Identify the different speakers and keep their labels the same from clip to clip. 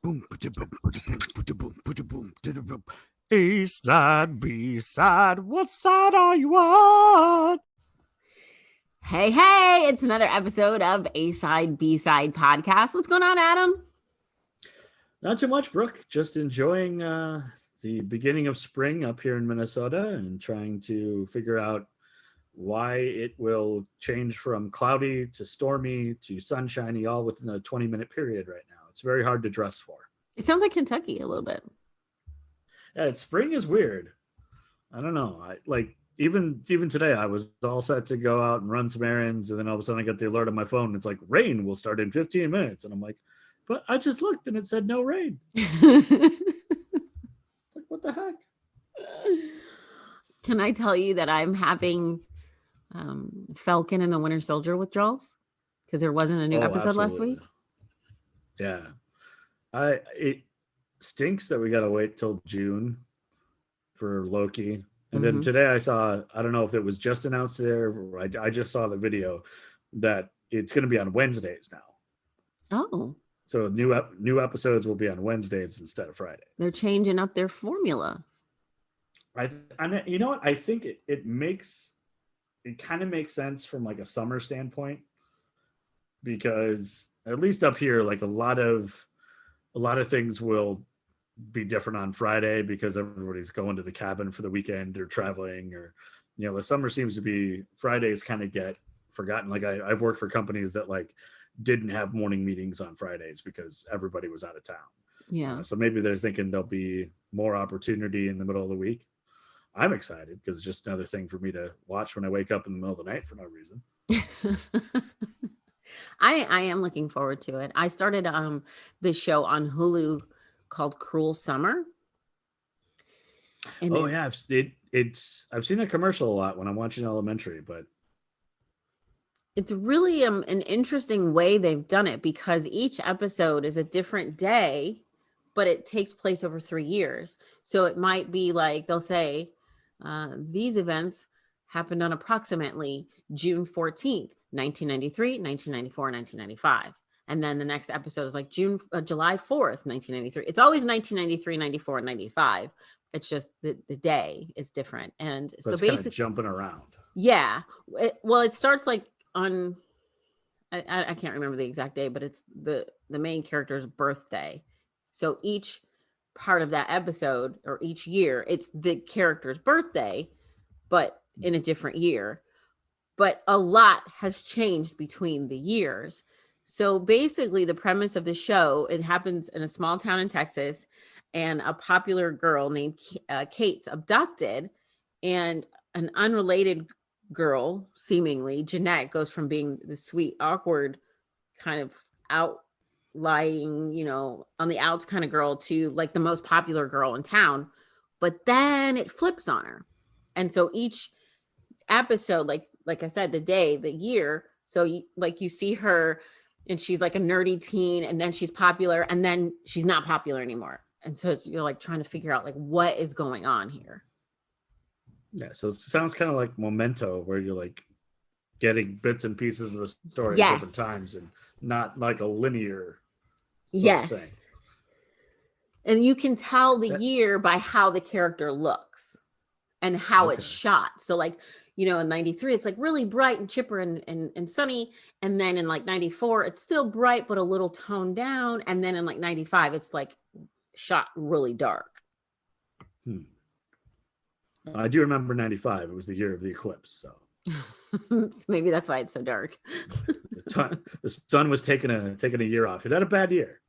Speaker 1: Boom, boom, boom, boom. A side, B side. What side are you on?
Speaker 2: Hey, hey, it's another episode of A Side, B Side podcast. What's going on, Adam?
Speaker 3: Not too much, Brooke. Just enjoying the beginning of spring up here in Minnesota and trying to figure out why it will change from cloudy to stormy to sunshiny all within a 20-minute period right now. It's very hard to dress for.
Speaker 2: It sounds like Kentucky a little bit.
Speaker 3: Yeah, spring is weird. I don't know. Even today I was all set to go out and run some errands, and then all of a sudden I got the alert on my phone. It's like rain will start in 15 minutes. And I'm like, but I just looked and it said no rain. Like, what the heck?
Speaker 2: Can I tell you that I'm having Falcon and the Winter Soldier withdrawals? Because there wasn't a new episode last week.
Speaker 3: Yeah. It stinks that we got to wait till June for Loki. And then today I saw, I don't know if it was just announced there, or I just saw the video that it's going to be on Wednesdays now.
Speaker 2: Oh.
Speaker 3: So new episodes will be on Wednesdays instead of Fridays.
Speaker 2: They're changing up their formula.
Speaker 3: You know what? I think it kind of makes sense from like a summer standpoint, because at least up here, like a lot of things will be different on Friday because everybody's going to the cabin for the weekend or traveling, or the summer seems to be Fridays kind of get forgotten. Like I've worked for companies that like didn't have morning meetings on Fridays because everybody was out of town.
Speaker 2: Yeah.
Speaker 3: So maybe they're thinking there'll be more opportunity in the middle of the week. I'm excited because it's just another thing for me to watch when I wake up in the middle of the night for no reason.
Speaker 2: I am looking forward to it. I started this show on Hulu called Cruel Summer.
Speaker 3: And I've seen a commercial a lot when I'm watching Elementary, but
Speaker 2: it's really an interesting way they've done it, because each episode is a different day, but it takes place over 3 years. So it might be like they'll say these events happened on approximately June 14th, 1993, 1994, 1995. And then the next episode is like July 4th, 1993. It's always 1993, 94, and 95. It's just the day is different. And so basically
Speaker 3: kind of jumping around.
Speaker 2: Yeah. It starts like on, I can't remember the exact day, but it's the main character's birthday. So each part of that episode, or each year, it's the character's birthday, but in a different year. But a lot has changed between the years. So basically the premise of the show, it happens in a small town in Texas, and a popular girl named Kate's abducted, and an unrelated girl, seemingly Jeanette, goes from being the sweet, awkward, kind of outlying, on the outs kind of girl to like the most popular girl in town. But then it flips on her. And so each episode, like I said, the day, the year, so you see her and she's like a nerdy teen, and then she's popular, and then she's not popular anymore. And so you're like trying to figure out like what is going on here.
Speaker 3: Yeah, so it sounds kind of like Memento, where you're like getting bits and pieces of the story at different times, and not like a linear thing.
Speaker 2: And you can tell the year by how the character looks and how it's shot. So like, in 93, it's like really bright and chipper and sunny. And then in like 94, it's still bright, but a little toned down. And then in like 95, it's like shot really dark.
Speaker 3: I do remember 95. It was the year of the eclipse. So
Speaker 2: maybe that's why it's so dark.
Speaker 3: The sun was taking a year off. It had a bad year.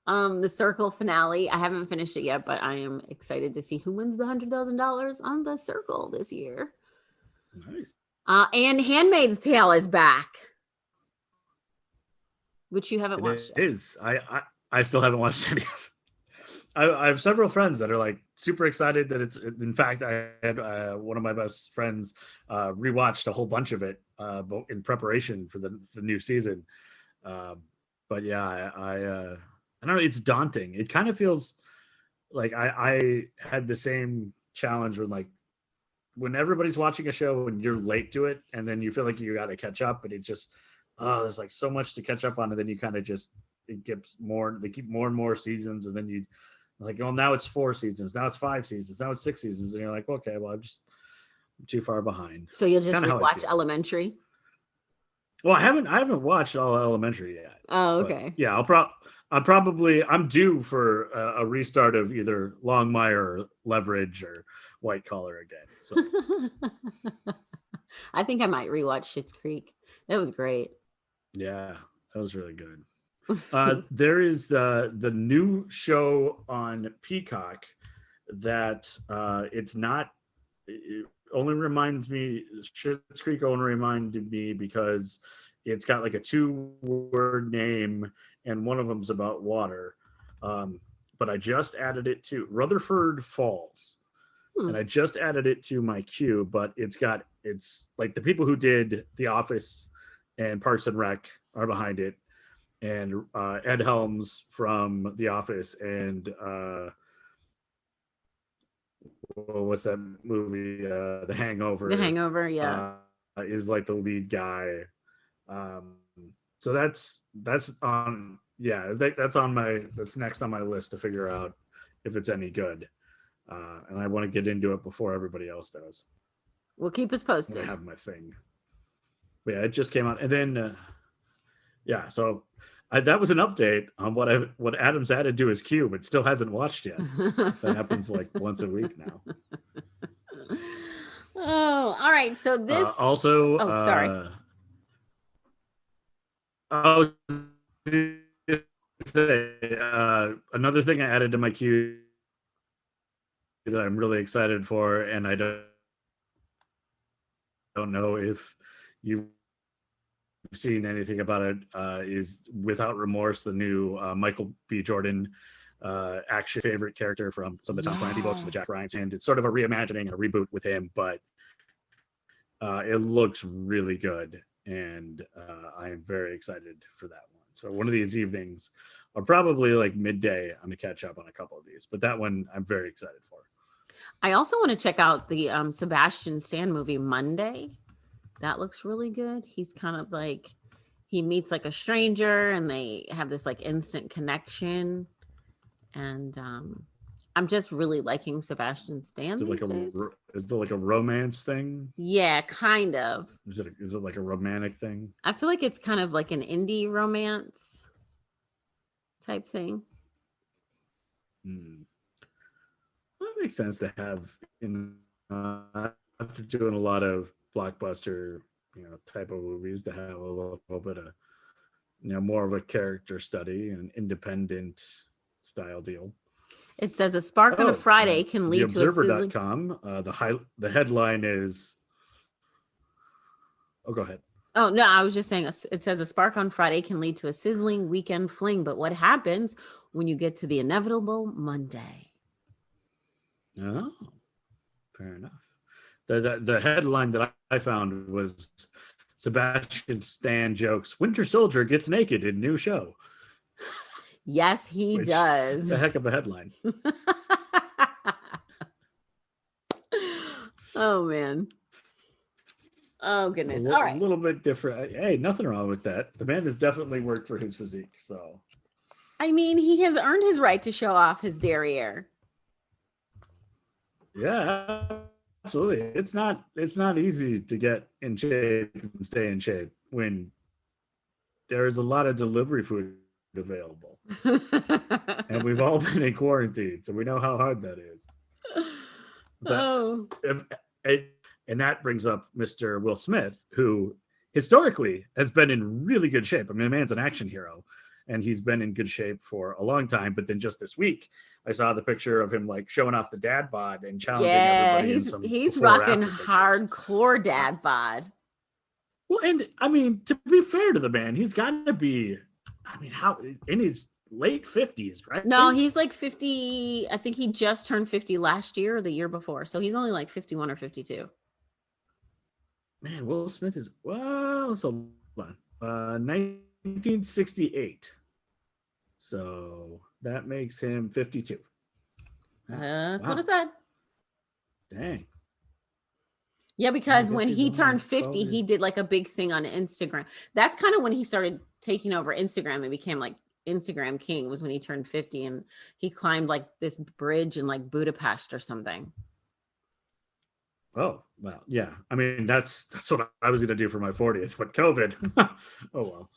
Speaker 2: The Circle finale, I haven't finished it yet, but I am excited to see who wins the $100,000 on The Circle this year.
Speaker 3: Nice.
Speaker 2: And Handmaid's Tale is back, which you haven't watched yet.
Speaker 3: It is. I still haven't watched any of it. I have several friends that are like super excited that it's. In fact, I had one of my best friends rewatched a whole bunch of it in preparation for the new season. But yeah, I don't know. It's daunting. It kind of feels like I had the same challenge with like when everybody's watching a show and you're late to it, and then you feel like you got to catch up, and it just there's like so much to catch up on, and then you kind of just it gets more. They keep more and more seasons, and then you like, oh, now it's 4 seasons, now it's 5 seasons, now it's 6 seasons, and you're like, okay, well, I'm too far behind.
Speaker 2: So you'll just rewatch Elementary.
Speaker 3: Well, I haven't watched all Elementary yet.
Speaker 2: Oh, okay.
Speaker 3: Yeah, I'm due for a restart of either Longmire or Leverage or White Collar again. So
Speaker 2: I think I might rewatch Schitt's Creek. It was great.
Speaker 3: Yeah, that was really good. There is the new show on Peacock that it's not. It only reminds me. Schitt's Creek only reminded me because it's got like a 2-word name and one of them's about water. But I just added it to Rutherford Falls. And I just added it to my queue, but it's like the people who did The Office and Parks and Rec are behind it. And Ed Helms from The Office and what's that movie? The Hangover.
Speaker 2: The Hangover, yeah.
Speaker 3: Is like the lead guy. So that's on. Yeah, that's next on my list to figure out if it's any good. And I want to get into it before everybody else does.
Speaker 2: Well, keep us posted.
Speaker 3: I have my thing. But yeah, it just came out, and then so that was an update on what Adam's added to his queue, but still hasn't watched yet. That happens like once a week now.
Speaker 2: Oh, all right. So this
Speaker 3: also.
Speaker 2: Oh, sorry.
Speaker 3: Another thing I added to my queue that I'm really excited for, and I don't know if you've seen anything about it, is Without Remorse, the new Michael B. Jordan action favorite character from some of the Tom Clancy books, the Jack Ryan, and it's sort of a reimagining, a reboot with him, but it looks really good, and I am very excited for that one. So one of these evenings, or probably like midday, I'm gonna catch up on a couple of these, but that one I'm very excited for.
Speaker 2: I also want to check out the Sebastian Stan movie Monday. That looks really good. He's kind of like, he meets like a stranger and they have this like instant connection. And I'm just really liking Sebastian Stan.
Speaker 3: Is it like a romance thing?
Speaker 2: Yeah, kind of.
Speaker 3: Is it like a romantic thing?
Speaker 2: I feel like it's kind of like an indie romance type thing.
Speaker 3: That makes sense to have after doing a lot of blockbuster, type of movies, to have a little bit of, more of a character study and independent style deal.
Speaker 2: It says a spark on a Friday can lead to a sizzling...
Speaker 3: TheObserver.com. The headline is. Oh, go ahead.
Speaker 2: Oh, no, I was just saying it says a spark on Friday can lead to a sizzling weekend fling. But what happens when you get to the inevitable Monday?
Speaker 3: Oh, fair enough. The headline that I found was Sebastian Stan jokes, Winter Soldier gets naked in new show.
Speaker 2: Yes, he does.
Speaker 3: It's a heck of a headline.
Speaker 2: Oh, man. Oh, goodness. All right.
Speaker 3: A little bit different. Hey, nothing wrong with that. The man has definitely worked for his physique. So,
Speaker 2: I mean, he has earned his right to show off his derriere.
Speaker 3: Yeah, absolutely. It's not easy to get in shape and stay in shape when there's a lot of delivery food available. And we've all been in quarantine, so we know how hard that is. And that brings up Mr. Will Smith, who historically has been in really good shape. I mean, the man's an action hero, and he's been in good shape for a long time. But then just this week, I saw the picture of him like showing off the dad bod and challenging everybody.
Speaker 2: He's rocking hardcore dad bod.
Speaker 3: Well, and I mean, to be fair to the man, he's got to be. I mean, how in his late 50s, right?
Speaker 2: No, he's like 50. I think he just turned 50 last year or the year before, so he's only like 51 or 52.
Speaker 3: Man, Will Smith is so hold on. 1968. So that makes him 52.
Speaker 2: That's what I said.
Speaker 3: Dang.
Speaker 2: Yeah, because when he turned 50, he did like a big thing on Instagram. That's kind of when he started taking over Instagram and became like Instagram king was when he turned 50 and he climbed like this bridge in like Budapest or something.
Speaker 3: Oh, well, yeah. I mean, that's what I was going to do for my 40th, but COVID. Oh, well.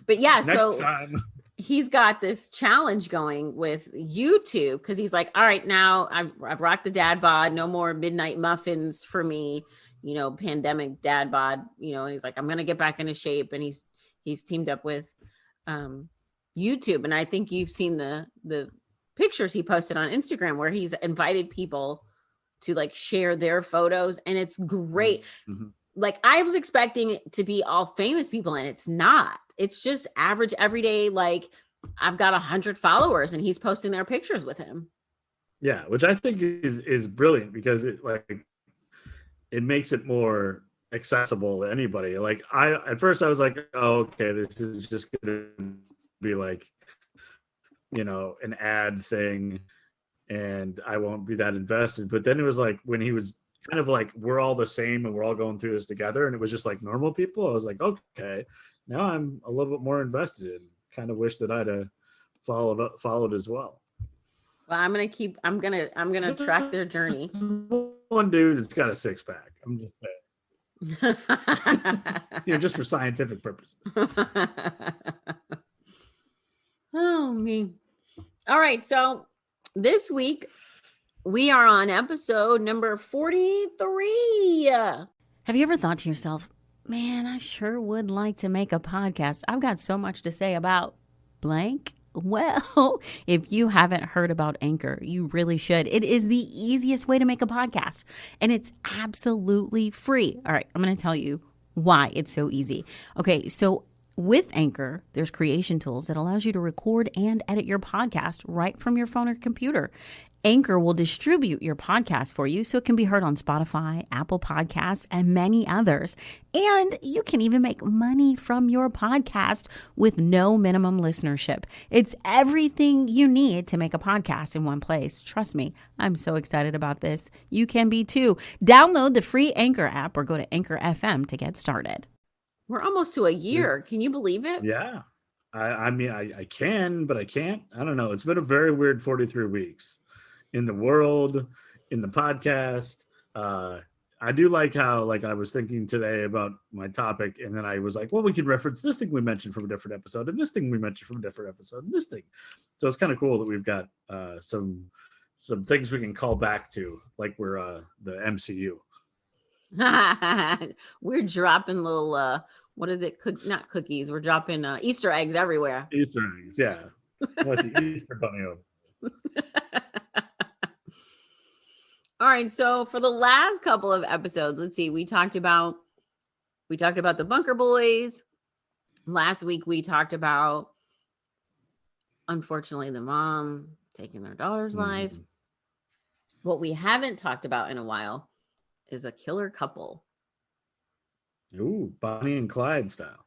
Speaker 2: But yeah,
Speaker 3: Next
Speaker 2: so
Speaker 3: time.
Speaker 2: he's got this challenge going with YouTube because he's like, all right, now I've rocked the dad bod. No more midnight muffins for me, pandemic dad bod. He's like, I'm going to get back into shape. And he's teamed up with YouTube. And I think you've seen the pictures he posted on Instagram where he's invited people to like share their photos. And it's great. Mm-hmm. Like I was expecting it to be all famous people and it's not. It's just average, everyday, like I've got 100 followers and he's posting their pictures with him.
Speaker 3: Yeah, which I think is brilliant because it makes it more accessible to anybody. Like at first I was like, oh, okay, this is just gonna be like, an ad thing and I won't be that invested. But then it was like when he was kind of like, we're all the same and we're all going through this together. And it was just like normal people. I was like, okay, now I'm a little bit more invested and kind of wish that I'd followed as well.
Speaker 2: Well, I'm gonna track their journey.
Speaker 3: One dude has got a 6-pack. I'm just saying. Just for scientific purposes.
Speaker 2: Oh me. All right, so this week we are on episode number 43.
Speaker 4: Have you ever thought to yourself, man, I sure would like to make a podcast. I've got so much to say about blank. Well, if you haven't heard about Anchor, you really should. It is the easiest way to make a podcast, and it's absolutely free. All right, I'm going to tell you why it's so easy. Okay, so with Anchor, there's creation tools that allows you to record and edit your podcast right from your phone or computer. Anchor will distribute your podcast for you so it can be heard on Spotify, Apple Podcasts, and many others. And you can even make money from your podcast with no minimum listenership. It's everything you need to make a podcast in one place. Trust me, I'm so excited about this. You can be too. Download the free Anchor app or go to Anchor FM to get started.
Speaker 2: We're almost to a year. Can you believe it?
Speaker 3: Yeah. I mean, I can, but I can't. I don't know. It's been a very weird 43 weeks. In the world, in the podcast. I do like how, like, I was thinking today about my topic, and then I was like, well, we could reference this thing we mentioned from a different episode, and this thing we mentioned from a different episode, and this thing. So it's kind of cool that we've got some things we can call back to, like we're the MCU.
Speaker 2: We're dropping little, what is it? Not cookies. We're dropping Easter eggs everywhere.
Speaker 3: Easter eggs, yeah. What's the Easter bunny over?
Speaker 2: All right, so for the last couple of episodes, let's see, we talked about the Bunker Boys. Last week we talked about, unfortunately, the mom taking their daughter's life. What we haven't talked about in a while is a killer couple.
Speaker 3: Ooh, Bonnie and Clyde style.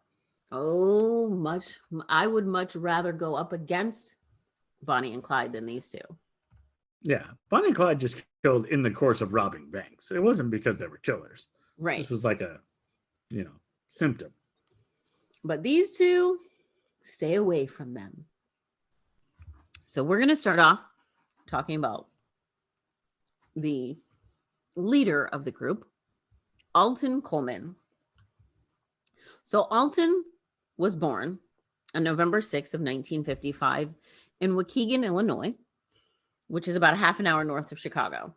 Speaker 2: Oh, I would much rather go up against Bonnie and Clyde than these two.
Speaker 3: Yeah, Bonnie and Clyde just killed in the course of robbing banks. It wasn't because they were killers.
Speaker 2: Right.
Speaker 3: This was like a, symptom.
Speaker 2: But these two, stay away from them. So we're going to start off talking about the leader of the group, Alton Coleman. So Alton was born on November 6th of 1955 in Waukegan, Illinois, which is about a half an hour north of Chicago.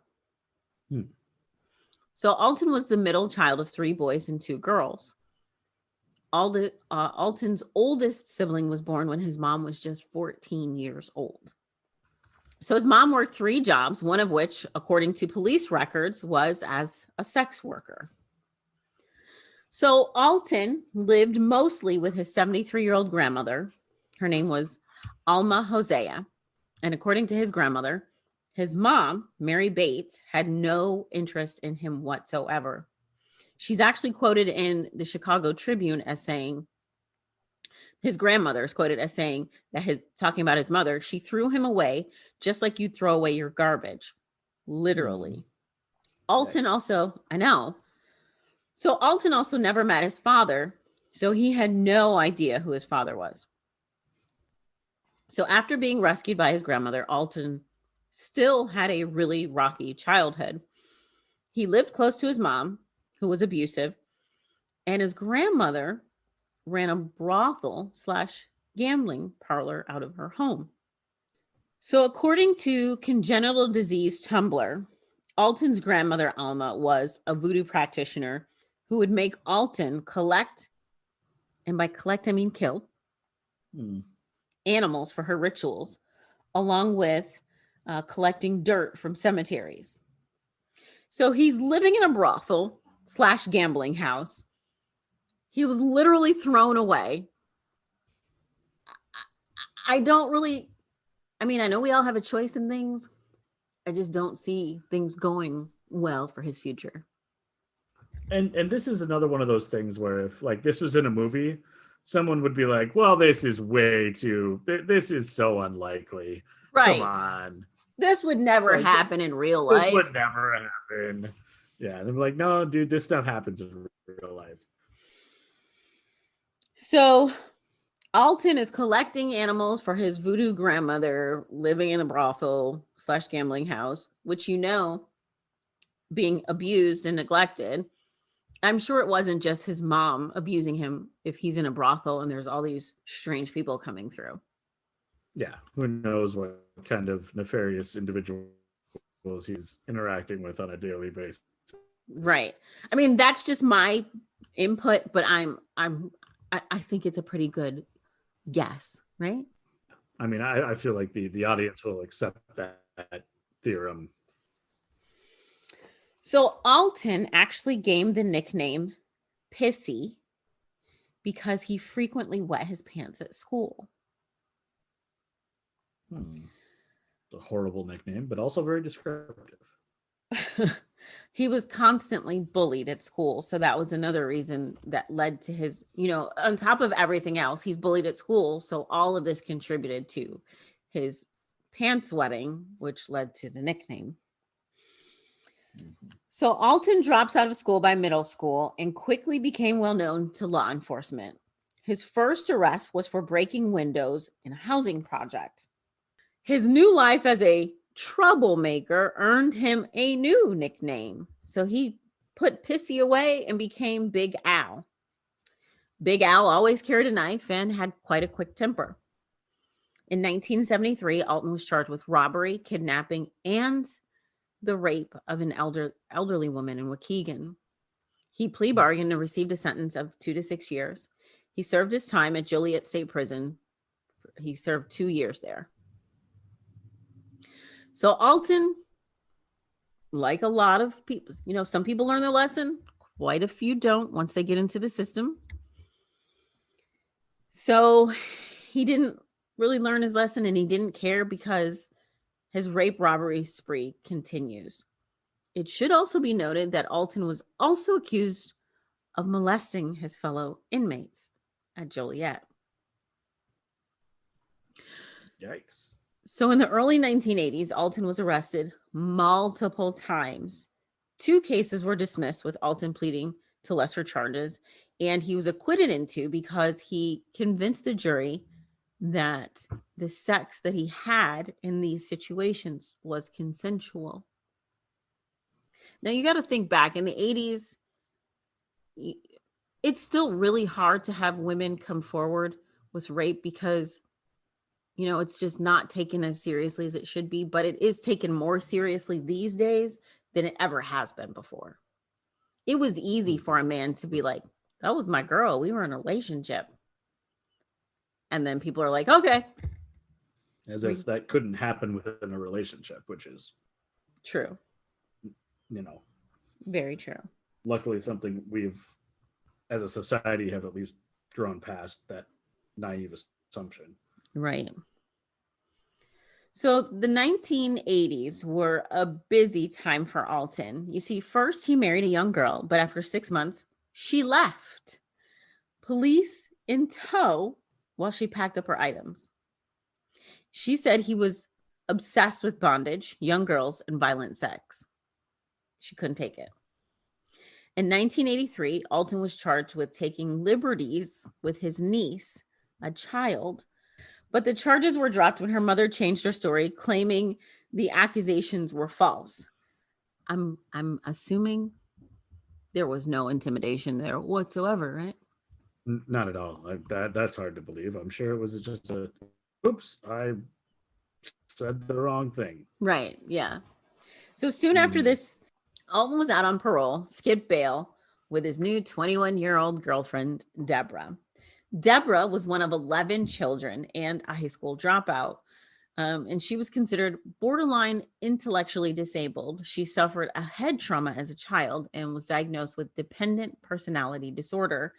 Speaker 2: So Alton was the middle child of 3 boys and 2 girls. Alton's oldest sibling was born when his mom was just 14 years old. So his mom worked 3 jobs, one of which, according to police records, was as a sex worker. So Alton lived mostly with his 73-year-old grandmother. Her name was Alma Hosea. And according to his grandmother, his mom, Mary Bates, had no interest in him whatsoever. She's actually quoted in the Chicago Tribune as saying, his grandmother is quoted as saying that talking about his mother, she threw him away just like you'd throw away your garbage. Literally. Alton also, I know. So Alton also never met his father, so he had no idea who his father was. So after being rescued by his grandmother, Alton still had a really rocky childhood. He lived close to his mom, who was abusive, and his grandmother ran a brothel slash gambling parlor out of her home. So according to Congenital Disease Tumblr, Alton's grandmother, Alma, was a voodoo practitioner who would make Alton collect, and by collect, I mean kill, animals for her rituals, along with collecting dirt from cemeteries. So he's living in a brothel slash gambling house. He was literally thrown away. I don't really, I mean, I know we all have a choice in things. I just don't see things going well for his future.
Speaker 3: And this is another one of those things where if like this was in a movie, someone would be like, well, this is way too, this is so unlikely.
Speaker 2: Right.
Speaker 3: Come on.
Speaker 2: This would never happen in real life.
Speaker 3: This would never happen. Yeah. And they're like, no, dude, this stuff happens in real life.
Speaker 2: So Alton is collecting animals for his voodoo grandmother living in a brothel slash gambling house, which, you know, being abused and neglected. I'm sure it wasn't just his mom abusing him if he's in a brothel and there's all these strange people coming through.
Speaker 3: Yeah. Who knows what kind of nefarious individuals he's interacting with on a daily basis.
Speaker 2: Right. I mean, that's just my input, but I think it's a pretty good guess, right?
Speaker 3: I mean, I feel like the audience will accept that theorem.
Speaker 2: So Alton actually gained the nickname Pissy because he frequently wet his pants at school.
Speaker 3: It's a horrible nickname, but also very descriptive.
Speaker 2: He was constantly bullied at school. So that was another reason that led to his, you know, on top of everything else, he's bullied at school. So all of this contributed to his pants wetting, which led to the nickname. So Alton drops out of school by middle school and quickly became well known to law enforcement. His first arrest was for breaking windows in a housing project. His new life as a troublemaker earned him a new nickname. So he put Pissy away and became Big Al. Big Al always carried a knife and had quite a quick temper. In 1973, Alton was charged with robbery, kidnapping, and the rape of an elderly woman in Waukegan. He plea bargained and received a sentence of 2 to 6 years. He served his time at Joliet State Prison. He served 2 years there. So Alton, like a lot of people, you know, some people learn their lesson. Quite a few don't once they get into the system. So he didn't really learn his lesson and he didn't care because his rape robbery spree continues. It should also be noted that Alton was also accused of molesting his fellow inmates at Joliet.
Speaker 3: Yikes.
Speaker 2: So in the early 1980s, Alton was arrested multiple times. 2 cases were dismissed with Alton pleading to lesser charges, and he was acquitted in 2 because he convinced the jury that the sex that he had in these situations was consensual. Now you got to think back in the 80s, it's still really hard to have women come forward with rape because, you know, it's just not taken as seriously as it should be, but it is taken more seriously these days than it ever has been before. It was easy for a man to be like, that was my girl. We were in a relationship. And then people are like, okay.
Speaker 3: As if that couldn't happen within a relationship, which is
Speaker 2: true.
Speaker 3: You know,
Speaker 2: very true.
Speaker 3: Luckily, something we've, as a society, have at least grown past that naive assumption.
Speaker 2: Right. So the 1980s were a busy time for Alton. You see, first he married a young girl, but after 6 months, she left. Police in tow while she packed up her items. She said he was obsessed with bondage, young girls, and violent sex. She couldn't take it. In 1983, Alton was charged with taking liberties with his niece, a child, But the charges were dropped when her mother changed her story, claiming the accusations were false. I'm assuming there was no intimidation there whatsoever, right?
Speaker 3: Not at all. That's hard to believe. I'm sure it was just a, oops, I said the wrong thing.
Speaker 2: Right, yeah. So soon after this, Alton was out on parole, skipped bail, with his new 21-year-old girlfriend, Debra. Debra was one of 11 children and a high school dropout. And she was considered borderline intellectually disabled. She suffered a head trauma as a child and was diagnosed with dependent personality disorder,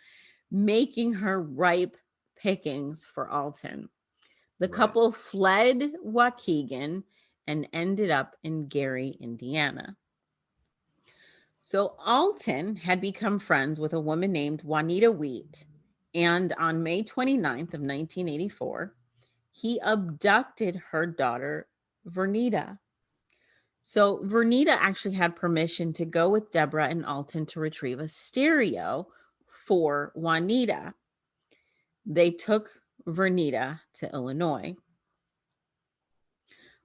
Speaker 2: making her ripe pickings for Alton. The couple fled Waukegan and ended up in Gary, Indiana. So Alton had become friends with a woman named Juanita Wheat, and on May 29th of 1984, he abducted her daughter, Vernita. So Vernita actually had permission to go with Debra and Alton to retrieve a stereo for Juanita. They took Vernita to Illinois.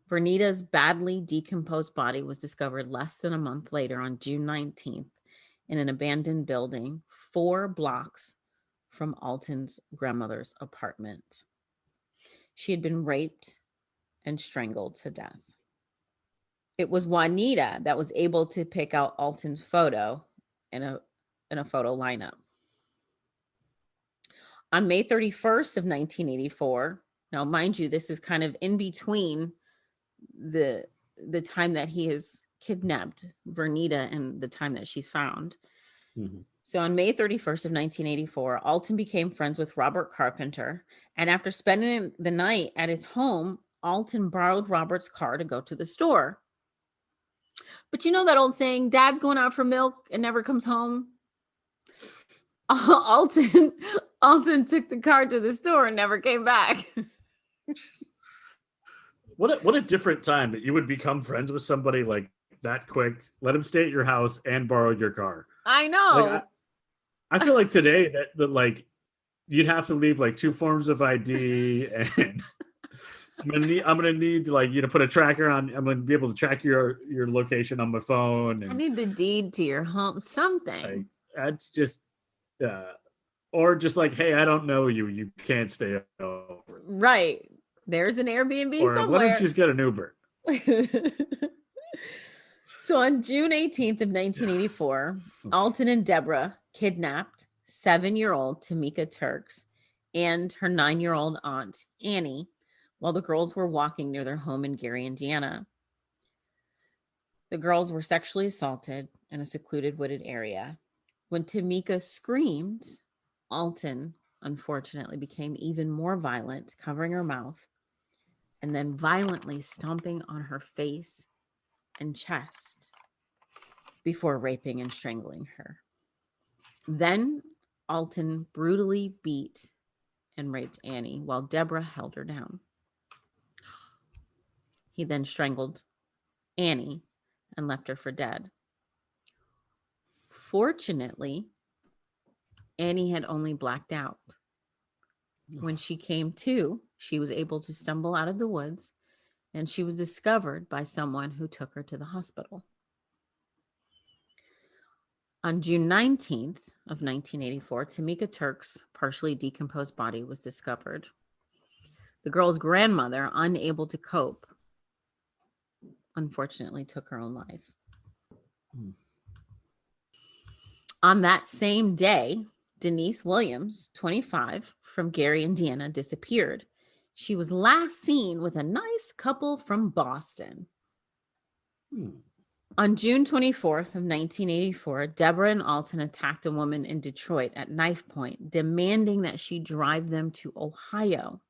Speaker 2: Vernita's badly decomposed body was discovered less than a month later on June 19th in an abandoned building 4 blocks from Alton's grandmother's apartment. She had been raped and strangled to death. It was Juanita that was able to pick out Alton's photo in a photo lineup. On May 31st of 1984, now mind you, this is kind of in between the time that he has kidnapped Vernita and the time that she's found.
Speaker 3: Mm-hmm.
Speaker 2: So on May 31st of 1984, Alton became friends with Robert Carpenter. And after spending the night at his home, Alton borrowed Robert's car to go to the store. But you know that old saying, Dad's going out for milk and never comes home? Alton took the car to the store and never came back.
Speaker 3: What a different time that you would become friends with somebody like that quick, let him stay at your house and borrow your car.
Speaker 2: I know.
Speaker 3: Like, I feel like today that like you'd have to leave like 2 forms of ID, and I'm gonna need like you to put a tracker on. I'm gonna be able to track your location on my phone. And
Speaker 2: I need the deed to your home, something.
Speaker 3: like, that's just or just like, hey, I don't know you. You can't stay over.
Speaker 2: Right. There's an Airbnb
Speaker 3: Or
Speaker 2: somewhere.
Speaker 3: why don't you just get an Uber?
Speaker 2: So on June 18th of 1984, Alton and Debra kidnapped 7-year-old Tamika Turks and her 9-year-old aunt, Annie, while the girls were walking near their home in Gary, Indiana. The girls were sexually assaulted in a secluded wooded area. When Tamika screamed, Alton unfortunately became even more violent, covering her mouth and then violently stomping on her face and chest before raping and strangling her. Then Alton brutally beat and raped Annie while Debra held her down. He then strangled Annie and left her for dead. Fortunately, Annie had only blacked out. When she came to, she was able to stumble out of the woods, and she was discovered by someone who took her to the hospital. On June 19th of 1984, Tamika Turk's partially decomposed body was discovered. The girl's grandmother, unable to cope, unfortunately took her own life. On that same day, Denise Williams, 25, from Gary, Indiana, disappeared. She was last seen with a nice couple from Boston. On June 24th of 1984, Debra and Alton attacked a woman in Detroit at knife point, demanding that she drive them to Ohio.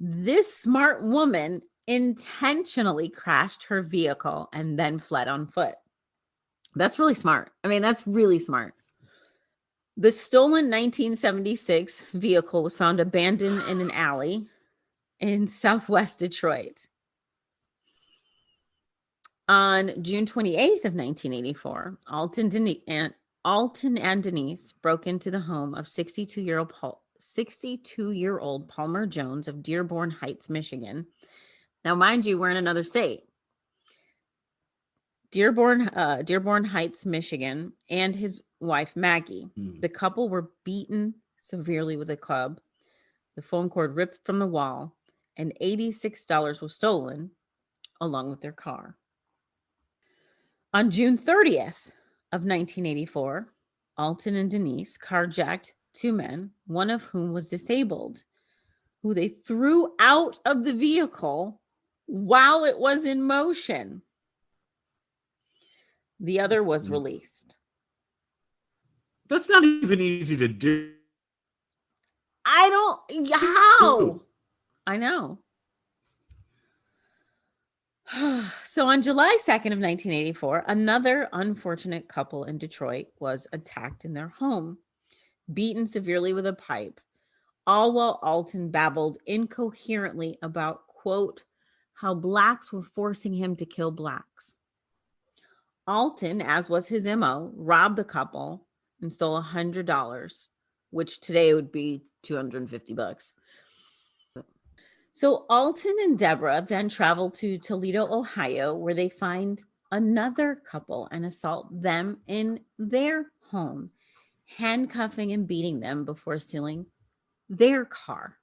Speaker 2: This smart woman intentionally crashed her vehicle and then fled on foot. That's really smart. I mean, that's really smart. The stolen 1976 vehicle was found abandoned in an alley in Southwest Detroit. On June 28th of 1984, Alton and Denise broke into the home of 62-year-old 62-year-old Palmer Jones of Dearborn Heights, Michigan. Now, mind you, we're in another state. Dearborn Heights, Michigan, and his wife, Maggie. The couple were beaten severely with a club. The phone cord ripped from the wall, and $86 was stolen, along with their car. On June 30th of 1984, Alton and Denise carjacked two men, one of whom was disabled, who they threw out of the vehicle while it was in motion. The other was released.
Speaker 3: That's not even easy to do.
Speaker 2: How? I know. So on July 2nd of 1984, another unfortunate couple in Detroit was attacked in their home, beaten severely with a pipe, all while Alton babbled incoherently about, quote, how blacks were forcing him to kill blacks. Alton, as was his MO, robbed the couple and stole $100, which today would be $250. So Alton and Debra then travel to Toledo, Ohio, where they find another couple and assault them in their home, handcuffing and beating them before stealing their car.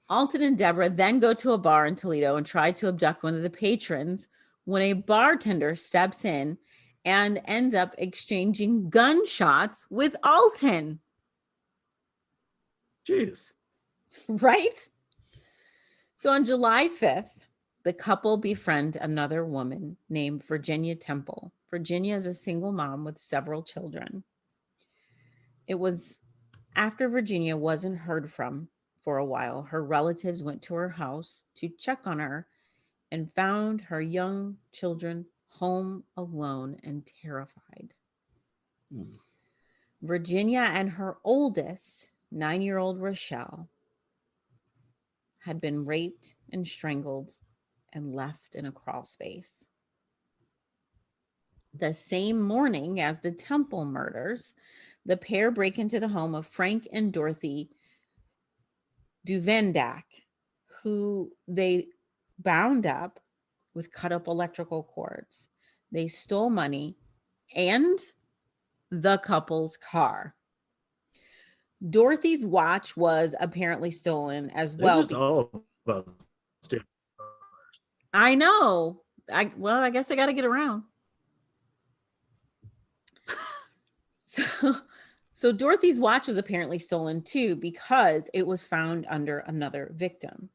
Speaker 2: Alton and Debra then go to a bar in Toledo and try to abduct one of the patrons when a bartender steps in and ends up exchanging gunshots with Alton.
Speaker 3: Jeez.
Speaker 2: Right? So on July 5th, the couple befriend another woman named Virginia Temple. Virginia is a single mom with several children. It was after Virginia wasn't heard from for a while, her relatives went to her house to check on her and found her young children home alone and terrified. Virginia and her oldest, 9-year-old Rochelle, had been raped and strangled and left in a crawl space. The same morning as the Temple murders, the pair break into the home of Frank and Dorothy Duvendak, who they bound up with cut up electrical cords. They stole money and the couple's car. Dorothy's watch was apparently stolen as well.
Speaker 3: Just all about
Speaker 2: I know. I guess they got to get around. So Dorothy's watch was apparently stolen too because it was found under another victim.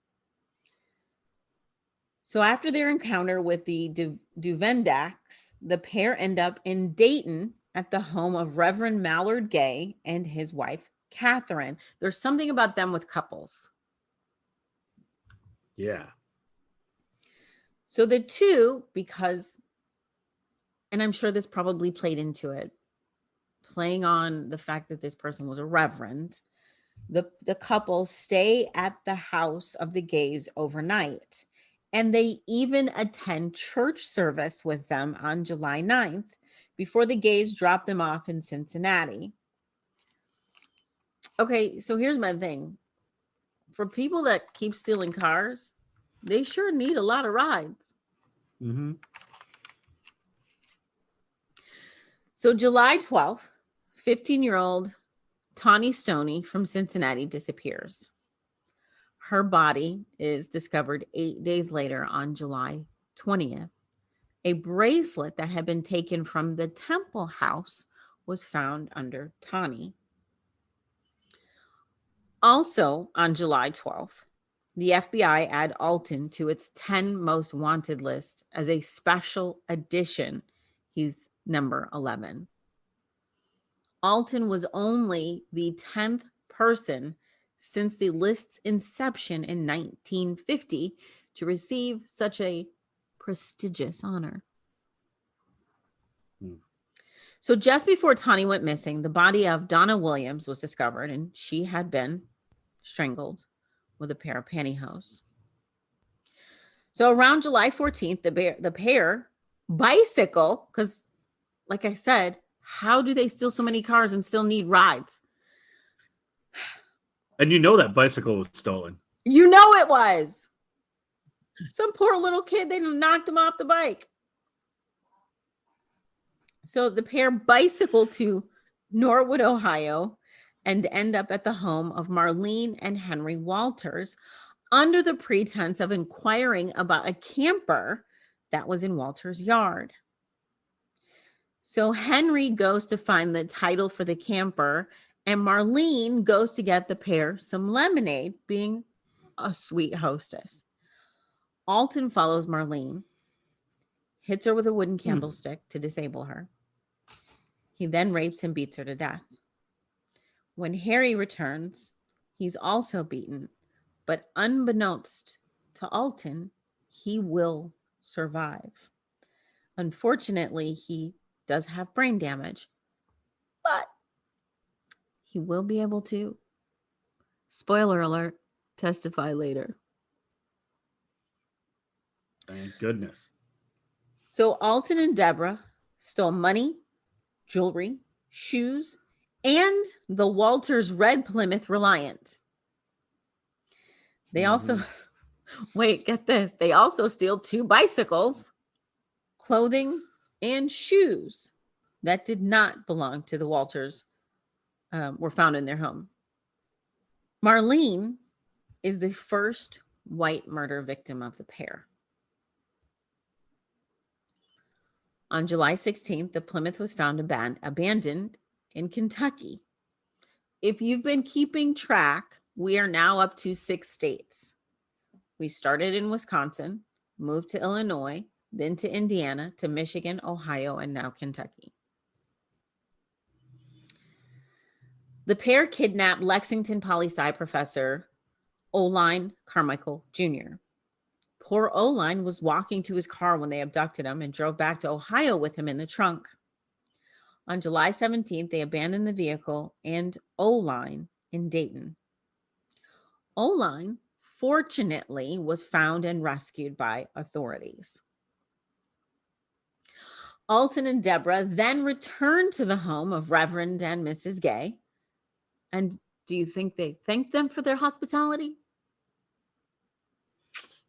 Speaker 2: So after their encounter with the Duvendaks, the pair end up in Dayton at the home of Reverend Mallard Gay and his wife, Catherine. There's something about them with couples.
Speaker 3: Yeah.
Speaker 2: So the two, because, and I'm sure this probably played into it, playing on the fact that this person was a reverend, the couple stay at the house of the Gays overnight. And they even attend church service with them on July 9th before the Gays drop them off in Cincinnati. Okay, so here's my thing. For people that keep stealing cars, they sure need a lot of rides.
Speaker 3: Mm-hmm.
Speaker 2: So July 12th, 15-year-old Tawny Stoney from Cincinnati disappears. Her body is discovered 8 days later on July 20th. A bracelet that had been taken from the Temple house was found under Tawny. Also on July 12th, the FBI add Alton to its 10 most wanted list as a special edition. He's number 11. Alton was only the 10th person since the list's inception in 1950 to receive such a prestigious honor. So just before Tawny went missing, the body of Donna Williams was discovered, and she had been strangled with a pair of pantyhose. So around July 14th, the pair bicycle, because like I said, how do they steal so many cars and still need rides?
Speaker 3: And you know that bicycle was stolen.
Speaker 2: You know it was. Some poor little kid, they knocked him off the bike. So the pair bicycle to Norwood, Ohio, and end up at the home of Marlene and Henry Walters under the pretense of inquiring about a camper that was in Walters' yard. So Henry goes to find the title for the camper, and Marlene goes to get the pair some lemonade, being a sweet hostess. Alton follows Marlene, hits her with a wooden candlestick to disable her. He then rapes and beats her to death. When Harry returns, he's also beaten, but unbeknownst to Alton, he will survive. Unfortunately, he does have brain damage, but he will be able to, spoiler alert, testify later.
Speaker 3: Thank goodness.
Speaker 2: So Alton and Debra stole money, jewelry, shoes, and the Walters Red Plymouth Reliant. They also, wait, get this. They also steal 2 bicycles, clothing, and shoes that did not belong to the Walters, were found in their home. Marlene is the first white murder victim of the pair. On July 16th, the Plymouth was found abandoned in Kentucky. If you've been keeping track, we are now up to 6 states. We started in Wisconsin, moved to Illinois, then to Indiana, to Michigan, Ohio, and now Kentucky. The pair kidnapped Lexington poli-sci professor Oline Carmichael Jr. Poor Oline was walking to his car when they abducted him and drove back to Ohio with him in the trunk. On July 17th, they abandoned the vehicle and Oline in Dayton. Oline, fortunately, was found and rescued by authorities. Alton and Debra then returned to the home of Reverend and Mrs. Gay. And do you think they thanked them for their hospitality?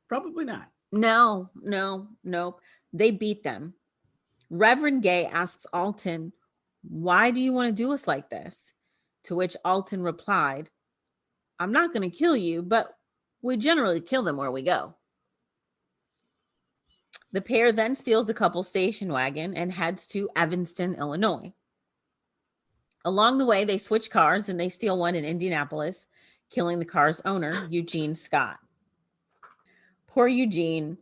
Speaker 3: Probably not.
Speaker 2: No. They beat them. Reverend Gay asks Alton, "Why do you want to do us like this?" To which Alton replied, "I'm not going to kill you, but we generally kill them where we go." The pair then steals the couple's station wagon and heads to Evanston, Illinois. Along the way, they switch cars and they steal one in Indianapolis, killing the car's owner, Eugene Scott. Poor Eugene.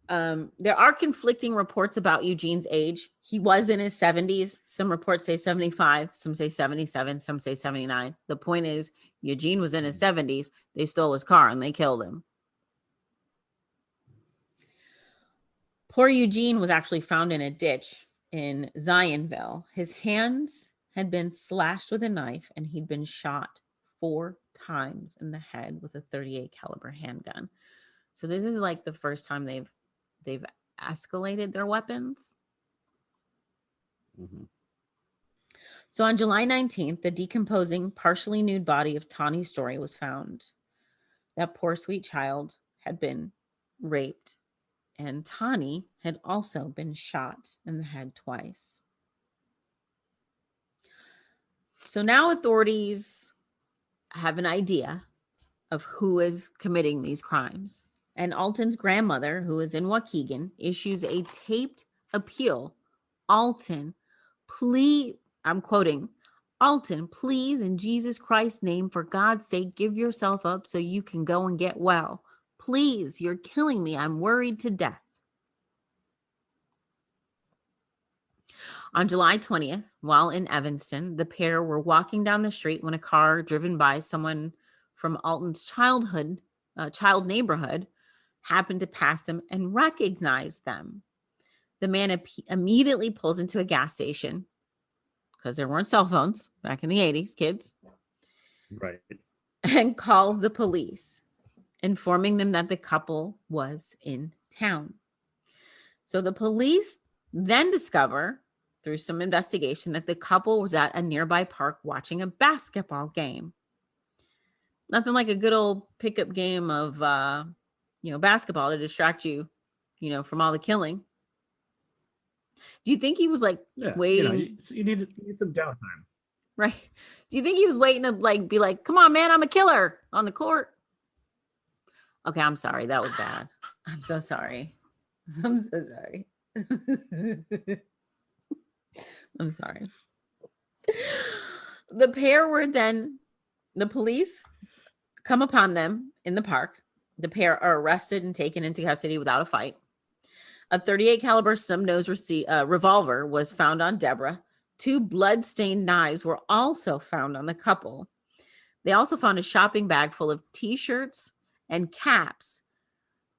Speaker 2: There are conflicting reports about Eugene's age. He was in his 70s. Some reports say 75, some say 77, some say 79. The point is, Eugene was in his 70s. They stole his car and they killed him. Poor Eugene was actually found in a ditch in Zionville. His hands had been slashed with a knife and he'd been shot 4 times in the head with a .38 caliber handgun. So this is like the first time they've escalated their weapons.
Speaker 3: Mm-hmm.
Speaker 2: So on July 19th, the decomposing, partially nude body of Tawny Story was found. That poor sweet child had been raped, and Tawny had also been shot in the head twice. So now authorities have an idea of who is committing these crimes. And Alton's grandmother, who is in Waukegan, issues a taped appeal. "Alton, please," I'm quoting, "Alton, please, in Jesus Christ's name, for God's sake, give yourself up so you can go and get well. Please, you're killing me. I'm worried to death." On July 20th, while in Evanston, the pair were walking down the street when a car driven by someone from Alton's child neighborhood happened to pass them and recognize them. The man immediately pulls into a gas station because there weren't cell phones back in the 80s, kids.
Speaker 3: Right.
Speaker 2: And calls the police, informing them that the couple was in town. So the police then discover, through some investigation, that the couple was at a nearby park watching a basketball game. Nothing like a good old pickup game of, basketball to distract you, from all the killing. Do you think he was like waiting?
Speaker 3: You need some downtime.
Speaker 2: Right. Do you think he was waiting to be like, come on, man, I'm a killer on the court? Okay, I'm sorry. That was bad. I'm so sorry. I'm so sorry. I'm sorry. The pair were then, the police come upon them in the park. The pair are arrested and taken into custody without a fight. A .38 caliber snub-nose revolver was found on Debra. 2 blood-stained knives were also found on the couple. They also found a shopping bag full of T-shirts and caps.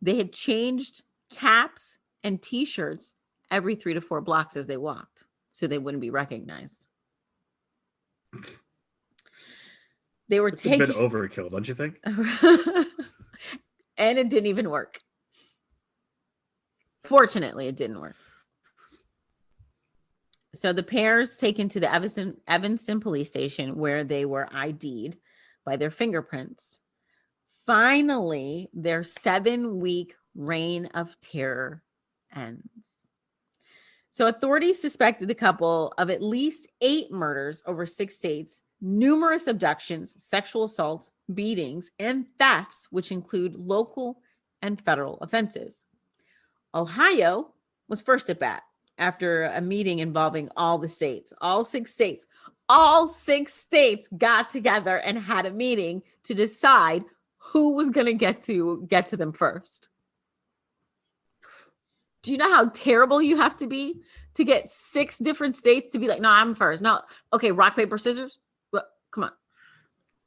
Speaker 2: They had changed caps and T-shirts every 3 to 4 blocks as they walked, so they wouldn't be recognized. They were taken.
Speaker 3: A bit overkill, don't you think?
Speaker 2: And it didn't even work. Fortunately, it didn't work. So the pair's taken to the Evanston police station where they were ID'd by their fingerprints. Finally, their 7-week reign of terror ends. So authorities suspected the couple of at least 8 murders over 6 states, numerous abductions, sexual assaults, beatings, and thefts, which include local and federal offenses. Ohio was first at bat after a meeting involving all the states, all 6 states. All 6 states got together and had a meeting to decide who was going to get to them first. Do you know how terrible you have to be to get 6 different states to be like, no, I'm first. No, okay, rock, paper, scissors. Well, come on.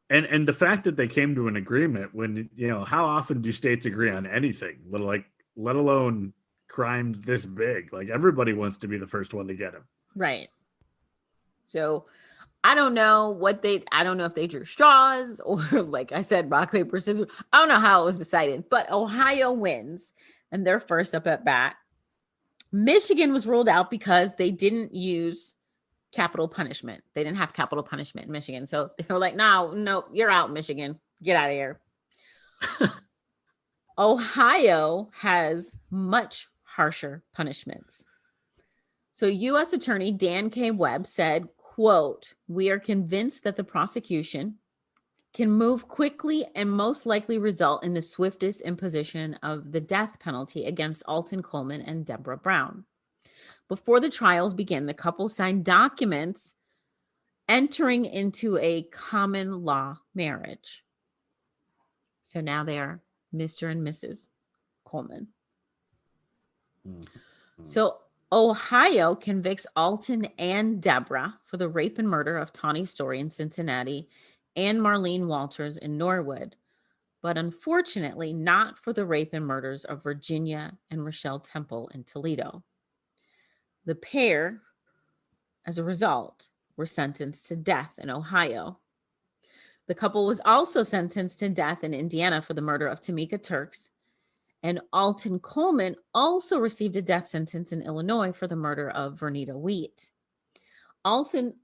Speaker 3: And the fact that they came to an agreement when, how often do states agree on anything, let alone crimes this big? Like, everybody wants to be the first one to get him.
Speaker 2: Right. So I don't know if they drew straws or, like I said, rock, paper, scissors. I don't know how it was decided, but Ohio wins and they're first up at bat. Michigan was ruled out because they didn't use capital punishment. They didn't have capital punishment in Michigan. So they were like, no, you're out, Michigan. Get out of here. Ohio has much harsher punishments. So U.S. Attorney Dan K. Webb said, quote, "We are convinced that the prosecution can move quickly and most likely result in the swiftest imposition of the death penalty against Alton Coleman and Debra Brown. Before the trials began, the couple signed documents entering into a common law marriage." So now they are Mr. and Mrs. Coleman. So Ohio convicts Alton and Debra for the rape and murder of Tawny Story in Cincinnati and Marlene Walters in Norwood, but unfortunately not for the rape and murders of Virginia and Rochelle Temple in Toledo. The pair, as a result, were sentenced to death in Ohio. The couple was also sentenced to death in Indiana for the murder of Tamika Turks, and Alton Coleman also received a death sentence in Illinois for the murder of Vernita Wheat. Alton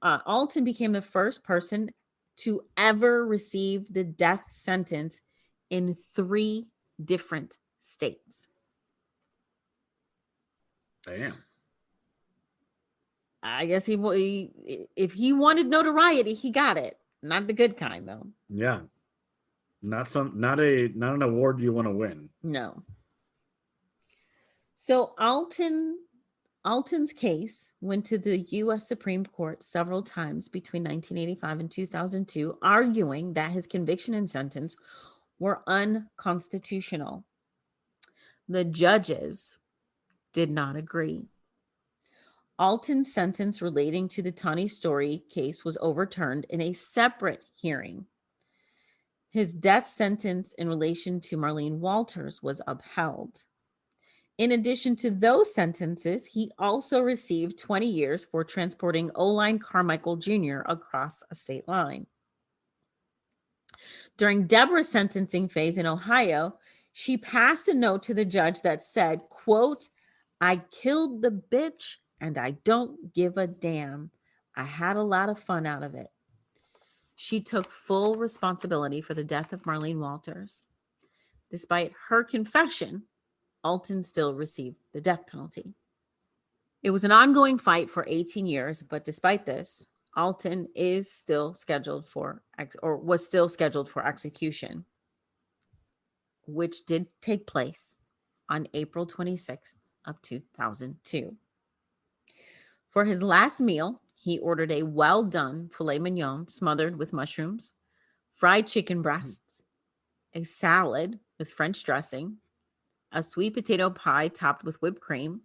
Speaker 2: became the first person to ever receive the death sentence in 3 different states.
Speaker 3: Damn.
Speaker 2: I guess if he wanted notoriety, he got it. Not the good kind, though.
Speaker 3: Yeah. Not an award you want to win.
Speaker 2: No. So Alton's case went to the U.S. Supreme Court several times between 1985 and 2002, arguing that his conviction and sentence were unconstitutional. The judges did not agree. Alton's sentence relating to the Tawny Story case was overturned in a separate hearing. His death sentence in relation to Marlene Walters was upheld. In addition to those sentences, he also received 20 years for transporting Oline Carmichael Jr. across a state line. During Debra's sentencing phase in Ohio, she passed a note to the judge that said, quote, "I killed the bitch and I don't give a damn. I had a lot of fun out of it." She took full responsibility for the death of Marlene Walters. Despite her confession, Alton still received the death penalty. It was an ongoing fight for 18 years, but despite this, Alton is still scheduled for, or was still scheduled for execution, which did take place on April 26th of 2002. For his last meal, he ordered a well-done filet mignon smothered with mushrooms, fried chicken breasts, a salad with French dressing, a sweet potato pie topped with whipped cream,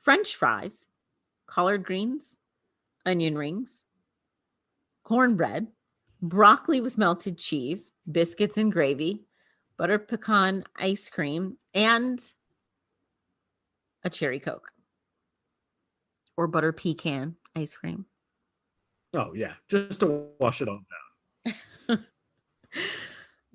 Speaker 2: French fries, collard greens, onion rings, cornbread, broccoli with melted cheese, biscuits and gravy, butter pecan ice cream, and a cherry Coke or butter pecan ice cream.
Speaker 3: Oh, yeah. Just to wash it all down.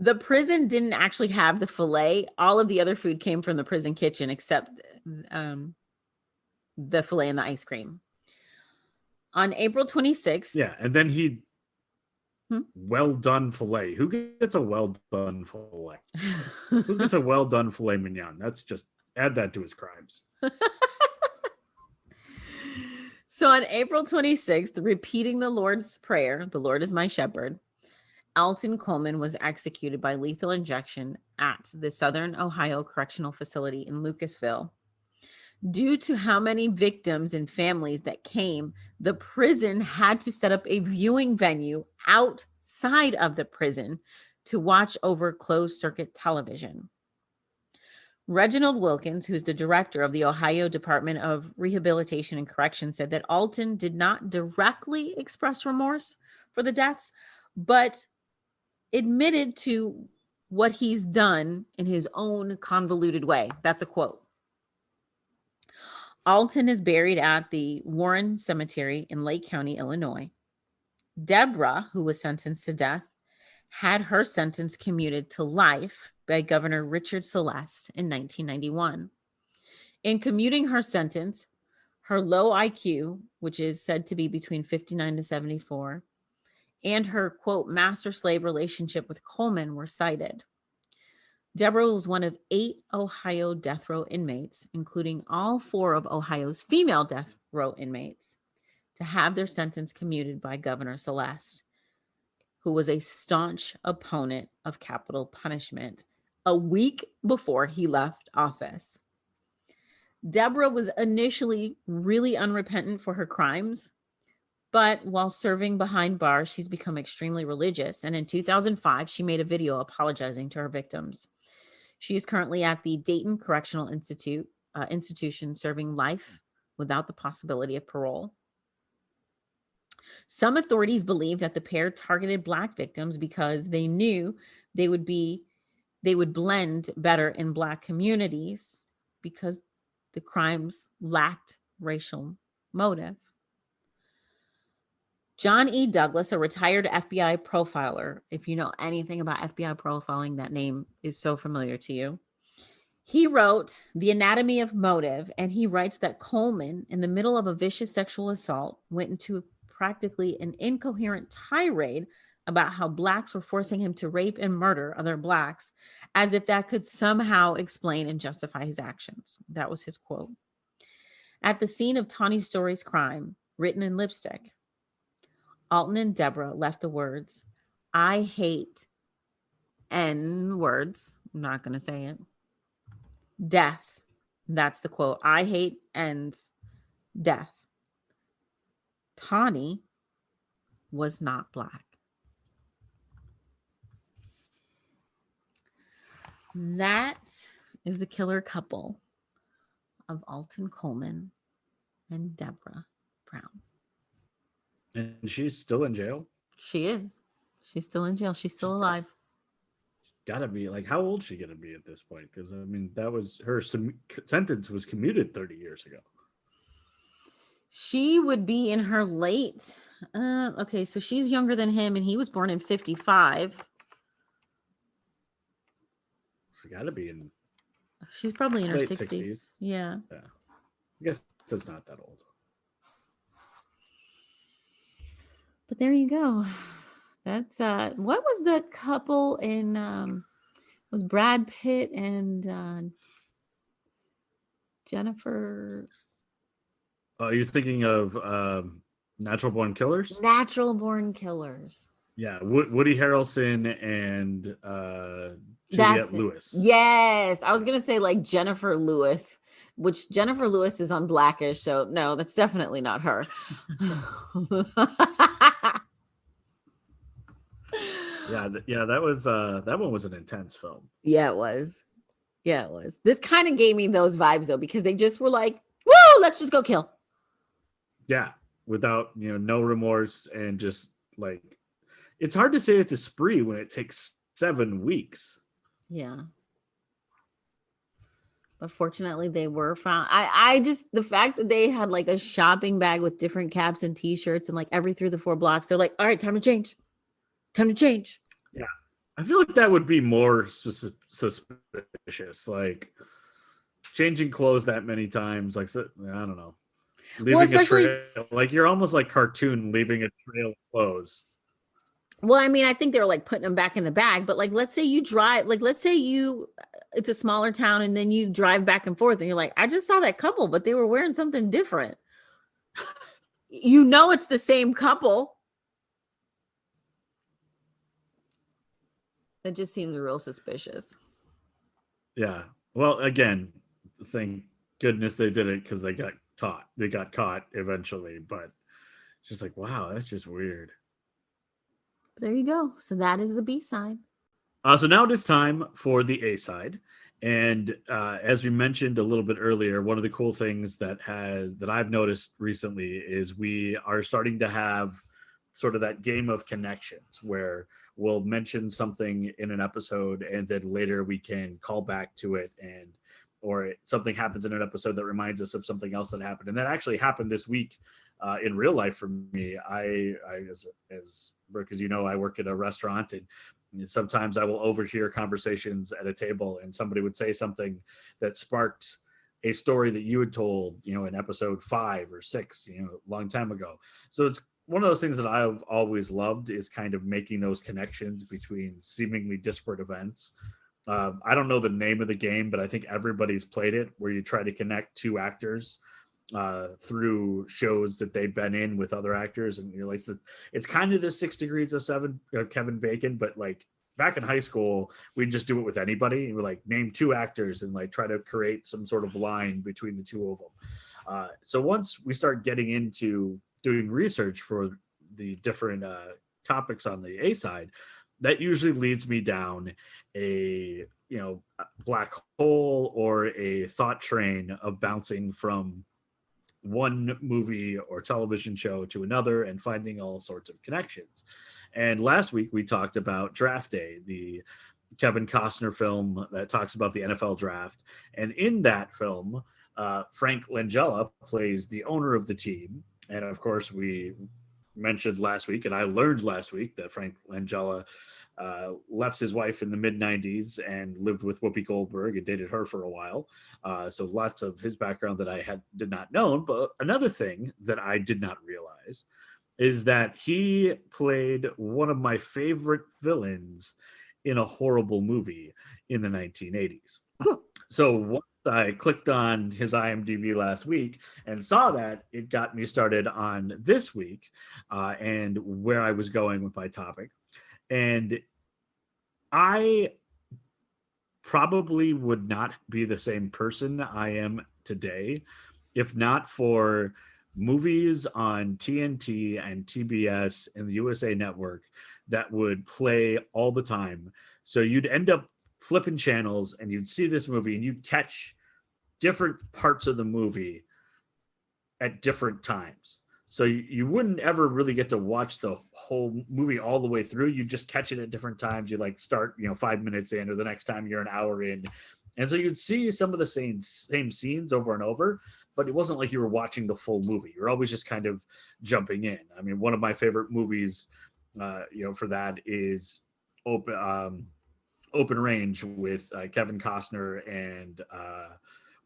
Speaker 2: The prison didn't actually have the filet. All of the other food came from the prison kitchen except the filet and the ice cream. On April 26th.
Speaker 3: Yeah, and then he well done filet. Who gets a well done filet? Who gets a well done filet mignon? That's just add that to his crimes.
Speaker 2: So on April 26th, repeating the Lord's Prayer, the Lord is my shepherd, Alton Coleman was executed by lethal injection at the Southern Ohio Correctional Facility in Lucasville. Due to how many victims and families that came, the prison had to set up a viewing venue outside of the prison to watch over closed circuit television. Reginald Wilkins, who's the director of the Ohio Department of Rehabilitation and Correction, said that Alton did not directly express remorse for the deaths, but admitted to what he's done in his own convoluted way. That's a quote. Alton is buried at the Warren Cemetery in Lake County, Illinois. Debra, who was sentenced to death, had her sentence commuted to life by Governor Richard Celeste in 1991. In commuting her sentence, her low IQ, which is said to be between 59 to 74, and her, quote, master-slave relationship with Coleman were cited. Debra was one of 8 Ohio death row inmates, including all 4 of Ohio's female death row inmates, to have their sentence commuted by Governor Celeste, who was a staunch opponent of capital punishment, a week before he left office. Debra was initially really unrepentant for her crimes, but while serving behind bars, she's become extremely religious. And in 2005, she made a video apologizing to her victims. She is currently at the Dayton Correctional Institution serving life without the possibility of parole. Some authorities believe that the pair targeted Black victims because they knew they would blend better in Black communities because the crimes lacked racial motive. John E. Douglas, a retired FBI profiler, if you know anything about FBI profiling, that name is so familiar to you. He wrote The Anatomy of Motive, and he writes that Coleman, in the middle of a vicious sexual assault, went into practically an incoherent tirade about how Blacks were forcing him to rape and murder other Blacks, as if that could somehow explain and justify his actions. That was his quote. At the scene of Tawny Story's crime, written in lipstick, Alton and Debra left the words, I hate N words. I'm not going to say it. Death. That's the quote. I hate ends death. Tawny was not Black. That is the killer couple of Alton Coleman and Debra Brown.
Speaker 3: And she's still in jail?
Speaker 2: She is. She's still in jail. She's still alive.
Speaker 3: Gotta be, like, how old is she gonna be at this point? Because, I mean, that was her sentence was commuted 30 years ago.
Speaker 2: She would be in her late. Okay, so she's younger than him, and he was born in 55.
Speaker 3: She gotta be in.
Speaker 2: She's probably in her
Speaker 3: late
Speaker 2: 60s. Yeah.
Speaker 3: Yeah. I guess it's not that old.
Speaker 2: But there you go. That's what was the couple in was Brad Pitt and Jennifer?
Speaker 3: Are you thinking of Natural Born Killers?
Speaker 2: Natural Born Killers.
Speaker 3: Yeah, Woody Harrelson and
Speaker 2: That's
Speaker 3: Juliette
Speaker 2: it.
Speaker 3: Lewis.
Speaker 2: Yes, I was gonna say like Jennifer Lewis, which Jennifer Lewis is on Blackish, so no, that's definitely not her.
Speaker 3: That one was an intense film.
Speaker 2: Yeah, it was. Yeah, it was. This kind of gave me those vibes though, because they just were like, "Woo, let's just go kill."
Speaker 3: Yeah, without no remorse, and just like, it's hard to say it's a spree when it takes 7 weeks.
Speaker 2: Yeah. But fortunately they were found. I just, the fact that they had like a shopping bag with different caps and t-shirts and like every 3 to 4 blocks, they're like, all right, time to change. Time to change.
Speaker 3: Yeah. I feel like that would be more suspicious. Like changing clothes that many times, like, I don't know. Leaving a trail, like you're almost like cartoon leaving a trail of clothes.
Speaker 2: Well, I mean, I think they were like putting them back in the bag, but like, let's say you drive, like, let's say it's a smaller town and then you drive back and forth and you're like, I just saw that couple, but they were wearing something different. It's the same couple. It just seems real suspicious.
Speaker 3: Yeah. Well, again, thank goodness they did it because they got caught eventually, but it's just like, wow, that's just weird.
Speaker 2: There you go. So that is the B side.
Speaker 3: So now it is time for the A side. And as we mentioned a little bit earlier, one of the cool things that I've noticed recently is we are starting to have sort of that game of connections where we'll mention something in an episode and then later we can call back to it, or something happens in an episode that reminds us of something else that happened. And that actually happened this week in real life for me. I as Brooke, as you know, I work at a restaurant, and sometimes I will overhear conversations at a table and somebody would say something that sparked a story that you had told, in episode 5 or 6, a long time ago. So it's one of those things that I've always loved, is kind of making those connections between seemingly disparate events. I don't know the name of the game, but I think everybody's played it, where you try to connect 2 actors through shows that they've been in with other actors, and you're like, it's kind of the 6 Degrees of Kevin Bacon, but like back in high school, we'd just do it with anybody, and we're like, name 2 actors and like try to create some sort of line between the 2 of them. So once we start getting into doing research for the different topics on the A side, that usually leads me down a black hole or a thought train of bouncing from one movie or television show to another and finding all sorts of connections. And last week we talked about Draft Day, the Kevin Costner film that talks about the NFL draft. And in that film, Frank Langella plays the owner of the team. And of course, we mentioned last week, and I learned last week, that Frank Langella left his wife in the mid-90s and lived with Whoopi Goldberg and dated her for a while. So lots of his background that I did not know. But another thing that I did not realize is that he played one of my favorite villains in a horrible movie in the 1980s. So once I clicked on his IMDb last week and saw that, it got me started on this week and where I was going with my topic. And I probably would not be the same person I am today if not for movies on TNT and TBS and the USA Network that would play all the time. So you'd end up flipping channels and you'd see this movie and you'd catch different parts of the movie at different times. So you wouldn't ever really get to watch the whole movie all the way through. You just catch it at different times. You like start, 5 minutes in, or the next time you're an hour in. And so you'd see some of the same scenes over and over, but it wasn't like you were watching the full movie. You're always just kind of jumping in. I mean, one of my favorite movies, for that is Open Range with Kevin Costner and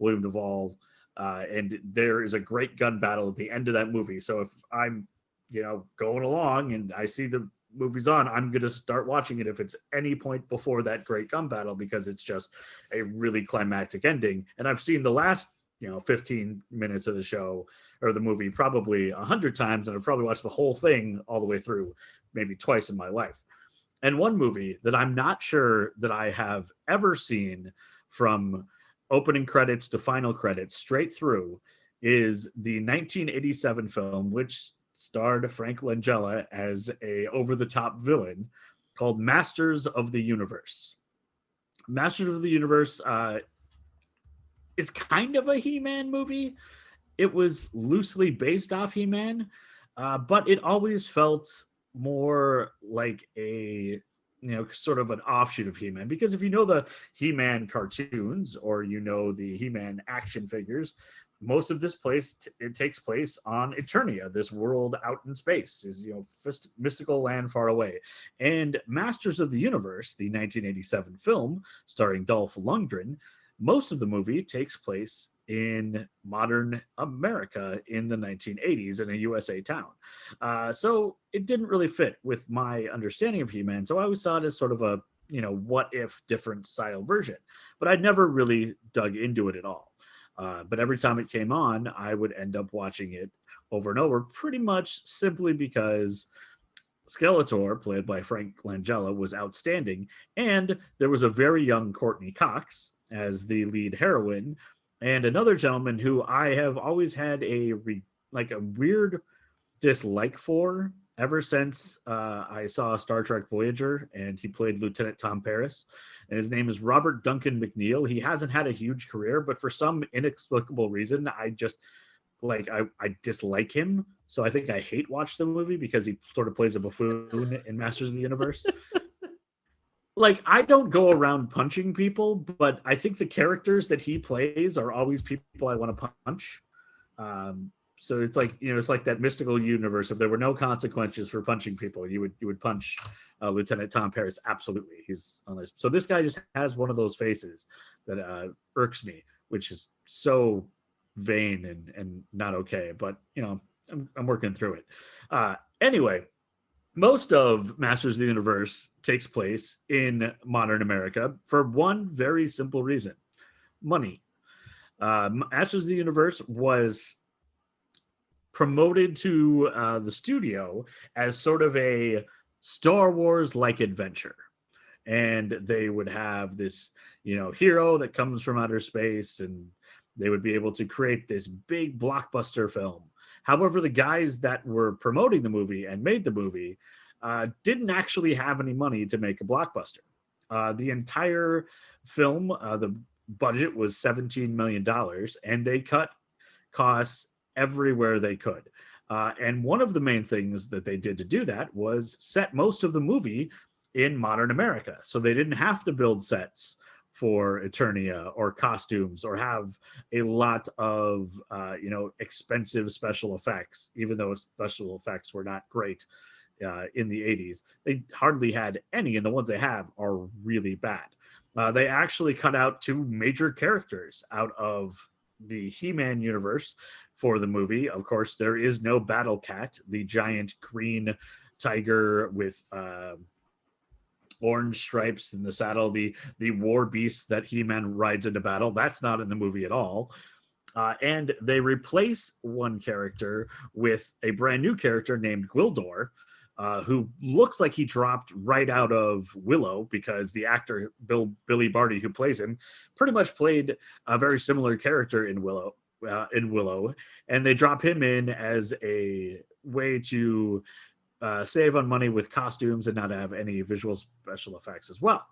Speaker 3: William Duvall. And there is a great gun battle at the end of that movie. So if I'm, going along and I see the movie's on, I'm going to start watching it if it's any point before that great gun battle, because it's just a really climactic ending. And I've seen the last 15 minutes of the show or the movie probably 100 times, and I've probably watched the whole thing all the way through maybe twice in my life. And one movie that I'm not sure that I have ever seen from opening credits to final credits straight through is the 1987 film, which starred Frank Langella as a over-the-top villain, called Masters of the Universe. Masters of the Universe is kind of a He-Man movie. It was loosely based off He-Man, but it always felt more like a sort of an offshoot of He-Man, because if you know the He-Man cartoons or the He-Man action figures, most of this it takes place on Eternia, this world out in space, is mystical land far away. And Masters of the Universe, the 1987 film starring Dolph Lundgren, most of the movie takes place in modern America in the 1980s in a USA town. So it didn't really fit with my understanding of He-Man. So I always saw it as sort of a, what if different style version, but I'd never really dug into it at all. But every time it came on, I would end up watching it over and over, pretty much simply because Skeletor, played by Frank Langella, was outstanding. And there was a very young Courtney Cox as the lead heroine, and another gentleman who I have always had a weird dislike for ever since I saw Star Trek Voyager, and he played Lieutenant Tom Paris, and his name is Robert Duncan McNeil. He hasn't had a huge career, but for some inexplicable reason, I just I dislike him. So I think I hate watch the movie because he sort of plays a buffoon in Masters of the Universe. I don't go around punching people, but I think the characters that he plays are always people I want to punch. So it's it's like that mystical universe. If there were no consequences for punching people, you would punch Lieutenant Tom Paris. Absolutely, he's on this. So this guy just has one of those faces that irks me, which is so vain and not okay. But I'm working through it. Anyway. Most of Masters of the Universe takes place in modern America for one very simple reason: money. Masters of the Universe was promoted to the studio as sort of a Star Wars-like adventure. And they would have this, hero that comes from outer space, and they would be able to create this big blockbuster film. However, the guys that were promoting the movie and made the movie didn't actually have any money to make a blockbuster. The entire film, the budget was $17 million, and they cut costs everywhere they could. And one of the main things that they did to do that was set most of the movie in modern America. So they didn't have to build sets for Eternia or costumes or have a lot of expensive special effects, even though special effects were not great in the 80s. They hardly had any, and the ones they have are really bad. They actually cut out two major characters out of the He-Man universe for the movie. Of course, there is no Battle Cat, the giant green tiger with orange stripes in the saddle, the war beast that He-Man rides into battle. That's not in the movie at all. And they replace one character with a brand new character named Gwildor, who looks like he dropped right out of Willow, because the actor Billy Barty, who plays him, pretty much played a very similar character in Willow. And they drop him in as a way to save on money with costumes and not have any visual special effects as well.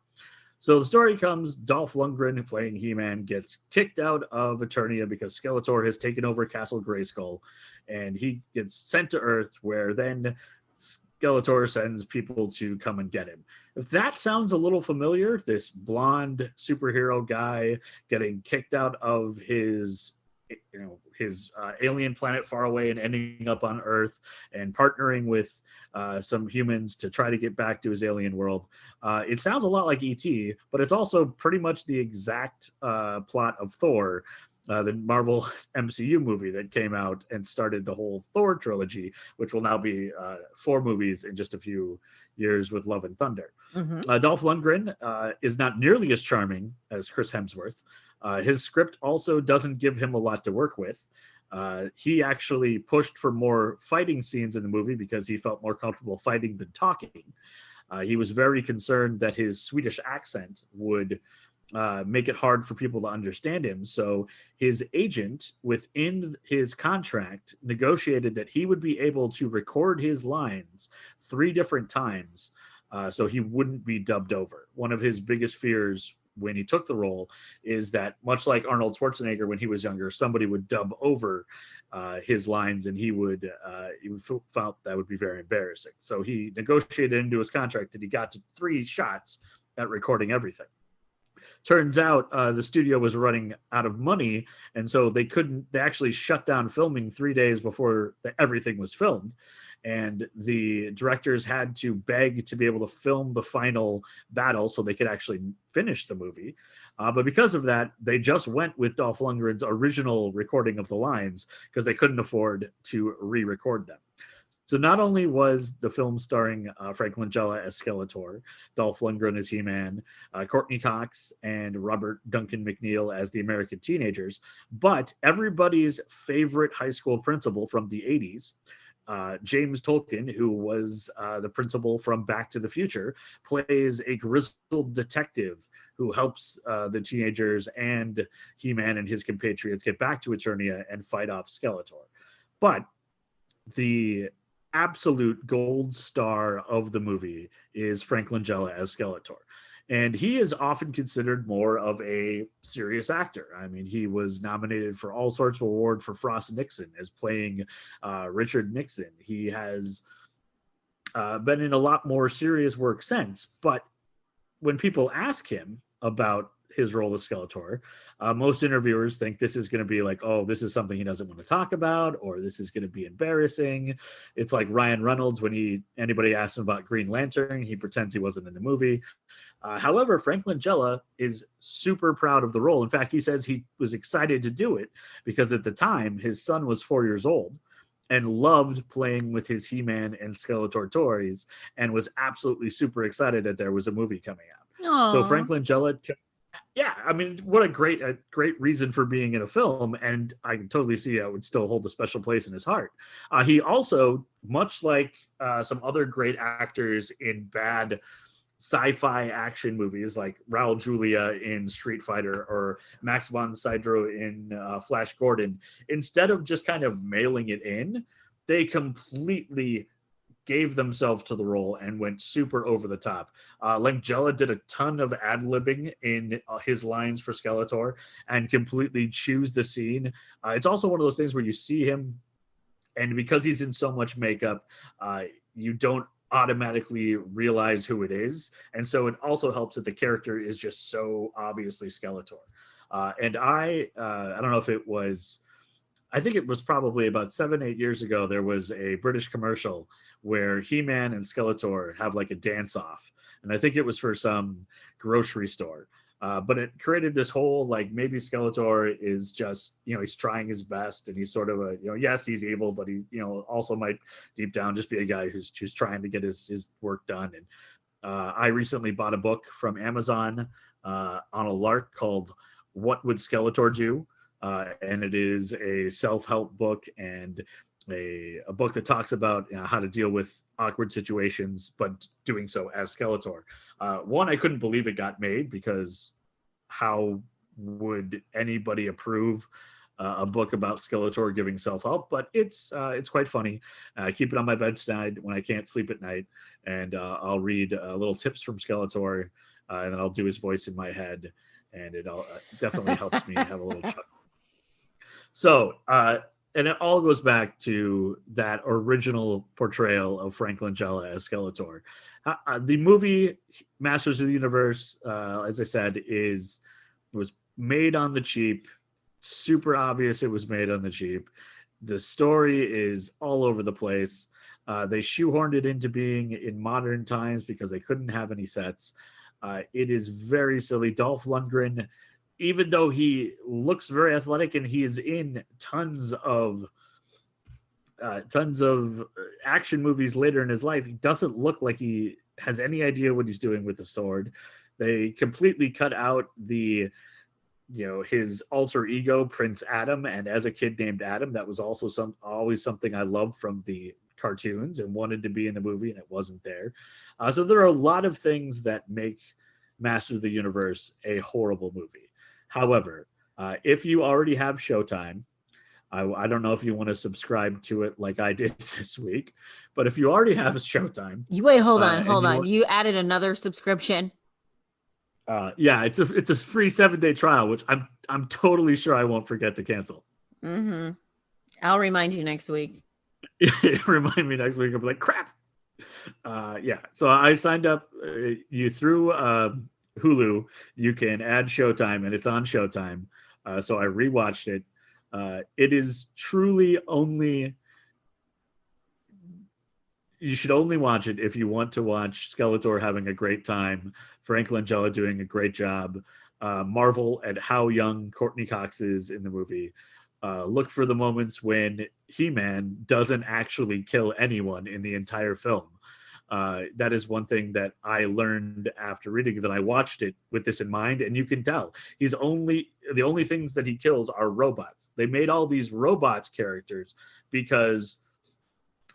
Speaker 3: So the story comes, Dolph Lundgren, playing He-Man, gets kicked out of Eternia because Skeletor has taken over Castle Grayskull, and he gets sent to Earth, where then Skeletor sends people to come and get him. If that sounds a little familiar, this blonde superhero guy getting kicked out of his alien planet far away and ending up on Earth and partnering with some humans to try to get back to his alien world. It sounds a lot like E.T., but it's also pretty much the exact plot of Thor, the Marvel MCU movie that came out and started the whole Thor trilogy, which will now be 4 movies in just a few years with Love and Thunder. Dolph Lundgren is not nearly as charming as Chris Hemsworth. His script also doesn't give him a lot to work with. He actually pushed for more fighting scenes in the movie because he felt more comfortable fighting than talking. He was very concerned that his Swedish accent would make it hard for people to understand him. So his agent within his contract negotiated that he would be able to record his lines 3 different times so he wouldn't be dubbed over. One of his biggest fears when he took the role is that, much like Arnold Schwarzenegger when he was younger, somebody would dub over his lines, and he felt that would be very embarrassing. So he negotiated into his contract that he got to 3 shots at recording everything. Turns out the studio was running out of money, and so they actually shut down filming 3 days before everything was filmed. And the directors had to beg to be able to film the final battle so they could actually finish the movie. But because of that, they just went with Dolph Lundgren's original recording of the lines because they couldn't afford to re-record them. So not only was the film starring Frank Langella as Skeletor, Dolph Lundgren as He-Man, Courtney Cox and Robert Duncan Mcneil as the American teenagers, but everybody's favorite high school principal from the 80s, James Tolkien, who was the principal from Back to the Future, plays a grizzled detective who helps the teenagers and He-Man and his compatriots get back to Eternia and fight off Skeletor. But the absolute gold star of the movie is Frank Langella as Skeletor. And he is often considered more of a serious actor. I mean, he was nominated for all sorts of awards for Frost Nixon as playing Richard Nixon. He has been in a lot more serious work since. But when people ask him about his role as Skeletor, most interviewers think this is going to be like, oh, this is something he doesn't want to talk about, or this is going to be embarrassing. It's like Ryan Reynolds when anybody asks him about Green Lantern, he pretends he wasn't in the movie. However, Frank Langella is super proud of the role. In fact, he says he was excited to do it because at the time his son was 4 years old and loved playing with his He-Man and Skeletor toys and was absolutely super excited that there was a movie coming out.
Speaker 2: Aww.
Speaker 3: So Frank Langella, yeah, I mean, what a great reason for being in a film, and I can totally see how it would still hold a special place in his heart. He also, much like some other great actors in bad sci-fi action movies like Raul Julia in Street Fighter or Max von Sydow in Flash Gordon, instead of just kind of mailing it in, they completely gave themselves to the role and went super over the top. Langella did a ton of ad-libbing in his lines for Skeletor and completely chews the scene. It's also one of those things where you see him, and because he's in so much makeup, you don't automatically realize who it is. And so it also helps that the character is just so obviously Skeletor. And I don't know if it was, I think it was probably about 7-8 years ago, there was a British commercial where He-Man and Skeletor have like a dance-off. And I think it was for some grocery store. But it created this whole, like, maybe Skeletor is just, he's trying his best and he's sort of a, yes, he's evil, but he, also might deep down just be a guy who's trying to get his work done. And I recently bought a book from Amazon on a lark called What Would Skeletor Do? And it is a self-help book and a book that talks about how to deal with awkward situations, but doing so as Skeletor. One, I couldn't believe it got made because how would anybody approve a book about Skeletor giving self-help? But it's quite funny. I keep it on my bed tonight when I can't sleep at night, and I'll read little tips from Skeletor, and then I'll do his voice in my head, and it definitely helps me have a little chuckle. So, and it all goes back to that original portrayal of Frank Langella as Skeletor. The movie Masters of the Universe, as I said, was made on the cheap. Super obvious it was made on the cheap. The story is all over the place. They shoehorned it into being in modern times because they couldn't have any sets. It is very silly. Dolph Lundgren even though he looks very athletic and he is in tons of action movies later in his life, he doesn't look like he has any idea what he's doing with the sword. They completely cut out his alter ego, Prince Adam, and as a kid named Adam. That was also always something I loved from the cartoons and wanted to be in the movie, and it wasn't there. So there are a lot of things that make Masters of the Universe a horrible movie. However, if you already have Showtime, I don't know if you want to subscribe to it like I did this week, but if you already have Showtime,
Speaker 2: Hold on. You added another subscription.
Speaker 3: Yeah, it's a free 7-day trial, which I'm totally sure I won't forget to cancel.
Speaker 2: Mm-hmm. I'll remind you next week.
Speaker 3: Remind me next week. I'll be like, crap. Yeah. So I signed up. You through Hulu, you can add Showtime, and it's on Showtime. So I rewatched it. It is truly only. You should only watch it if you want to watch Skeletor having a great time, Frank Langella doing a great job, marvel at how young Courtney Cox is in the movie. Look for the moments when He-Man doesn't actually kill anyone in the entire film. That is one thing that I learned after reading it, that I watched it with this in mind, and you can tell the only things that he kills are robots. They made all these robots characters because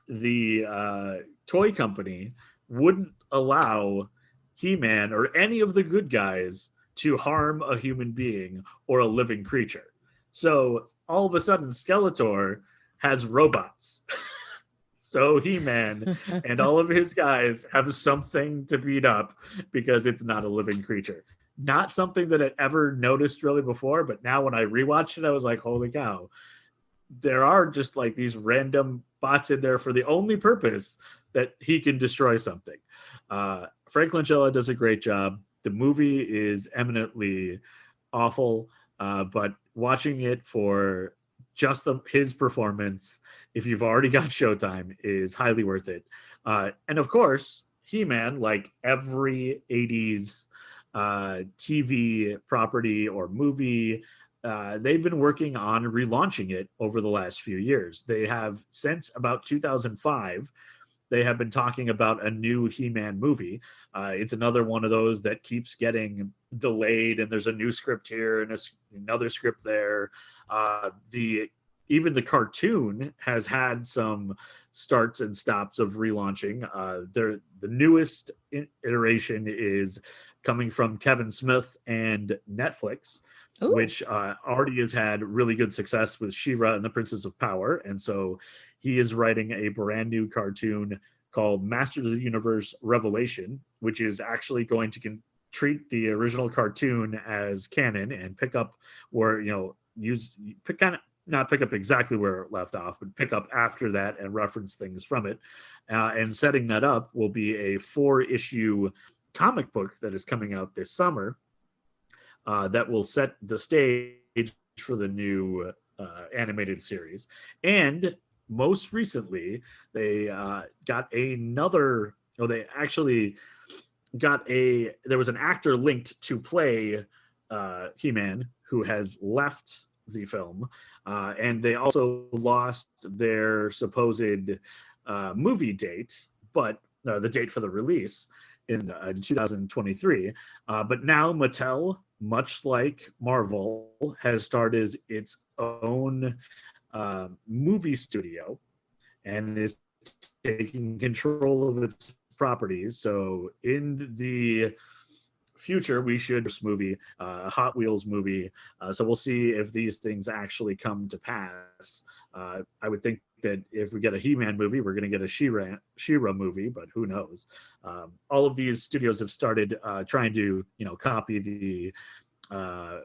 Speaker 3: the toy company wouldn't allow He-Man or any of the good guys to harm a human being or a living creature. So all of a sudden, Skeletor has robots. So He-Man and all of his guys have something to beat up because it's not a living creature. Not something that I'd ever noticed really before, but now when I rewatched it, I was like, holy cow. There are just like these random bots in there for the only purpose that he can destroy something. Frank Langella does a great job. The movie is eminently awful, but watching it for just his performance, if you've already got Showtime, is highly worth it. And of course, He-Man, like every 80s TV property or movie, they've been working on relaunching it over the last few years. They have, since about 2005, they have been talking about a new He-Man movie. It's another one of those that keeps getting delayed, and there's a new script here and another script there. Even the cartoon has had some starts and stops of relaunching. The newest iteration is coming from Kevin Smith and Netflix. Ooh. Which already has had really good success with She-Ra and the Princess of Power. And so he is writing a brand new cartoon called Masters of the Universe Revelation, which is actually going to treat the original cartoon as canon and pick up where, not pick up exactly where it left off, but pick up after that and reference things from it. And setting that up will be a 4-issue comic book that is coming out this summer. That will set the stage for the new animated series. And most recently, they got there was an actor linked to play He-Man who has left the film. And they also lost their supposed movie date, but the date for the release in 2023. But now Mattel, much like Marvel, has started its own movie studio and is taking control of its properties. So in the future, we should this movie, a Hot Wheels movie. So we'll see if these things actually come to pass. I would think that if we get a He-Man movie, we're going to get a She-Ra movie, but who knows? All of these studios have started trying to, copy the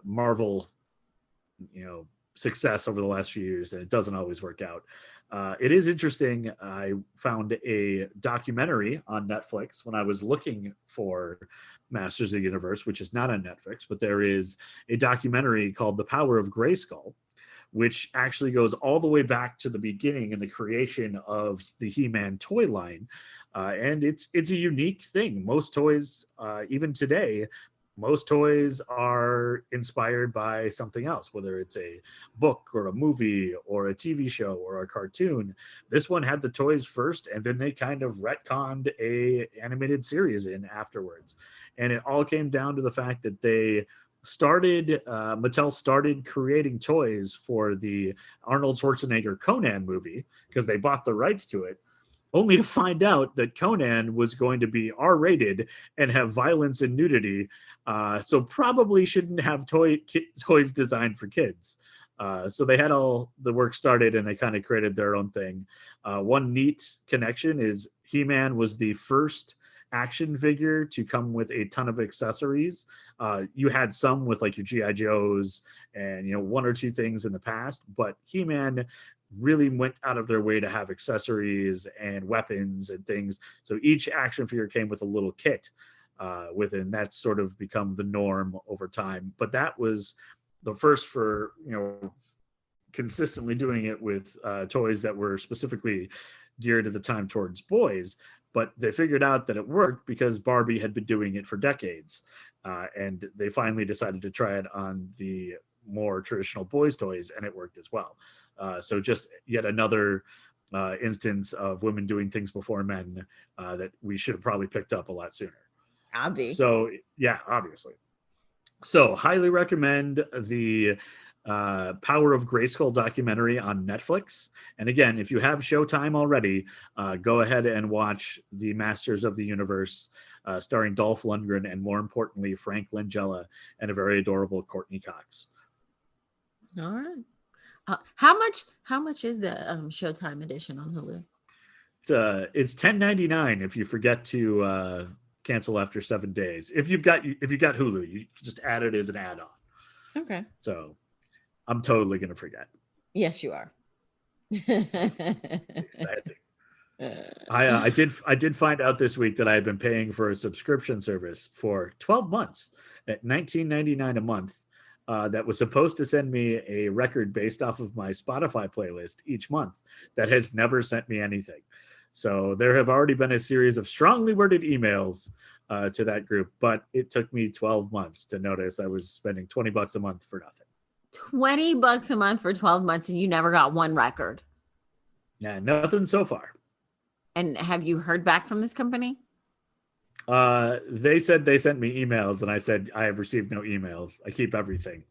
Speaker 3: Marvel, success over the last few years, and it doesn't always work out. It is interesting. I found a documentary on Netflix when I was looking for Masters of the Universe, which is not on Netflix, but there is a documentary called The Power of Grayskull, which actually goes all the way back to the beginning and the creation of the He-Man toy line. And it's a unique thing. Most toys, even today, most toys are inspired by something else, whether it's a book or a movie or a TV show or a cartoon. This one had the toys first, and then they kind of retconned a animated series in afterwards. And it all came down to the fact that Mattel started creating toys for the Arnold Schwarzenegger Conan movie because they bought the rights to it, only to find out that Conan was going to be R-rated and have violence and nudity, so probably shouldn't have toys designed for kids. So they had all the work started, and they kind of created their own thing. One neat connection is He-Man was the first action figure to come with a ton of accessories. You had some with like your G.I. Joes and one or two things in the past, but He-Man really went out of their way to have accessories and weapons and things. So each action figure came with a little kit within. That's sort of become the norm over time. But that was the first for consistently doing it with toys that were specifically geared at the time towards boys. But they figured out that it worked because Barbie had been doing it for decades. And they finally decided to try it on the more traditional boys' toys, and it worked as well. So just yet another instance of women doing things before men that we should have probably picked up a lot sooner. So, yeah, obviously. So highly recommend the Power of Grayskull documentary on Netflix. And again, if you have Showtime already, go ahead and watch the Masters of the Universe, starring Dolph Lundgren and, more importantly, Frank Langella and a very adorable Courtney Cox.
Speaker 2: All right. How much is the Showtime edition on Hulu?
Speaker 3: It's $10.99 if you forget to cancel after 7 days. If you've got Hulu, you just add it as an add-on.
Speaker 2: Okay.
Speaker 3: So I'm totally gonna forget.
Speaker 2: Yes, you are.
Speaker 3: I did find out this week that I had been paying for a subscription service for 12 months at $19.99 a month. That was supposed to send me a record based off of my Spotify playlist each month that has never sent me anything. So there have already been a series of strongly worded emails to that group, but it took me 12 months to notice I was spending $20 a month for nothing.
Speaker 2: $20 a month for 12 months, and you never got one record?
Speaker 3: Yeah, nothing so far.
Speaker 2: And have you heard back from this company?
Speaker 3: They said they sent me emails, and I said I have received no emails. I keep everything.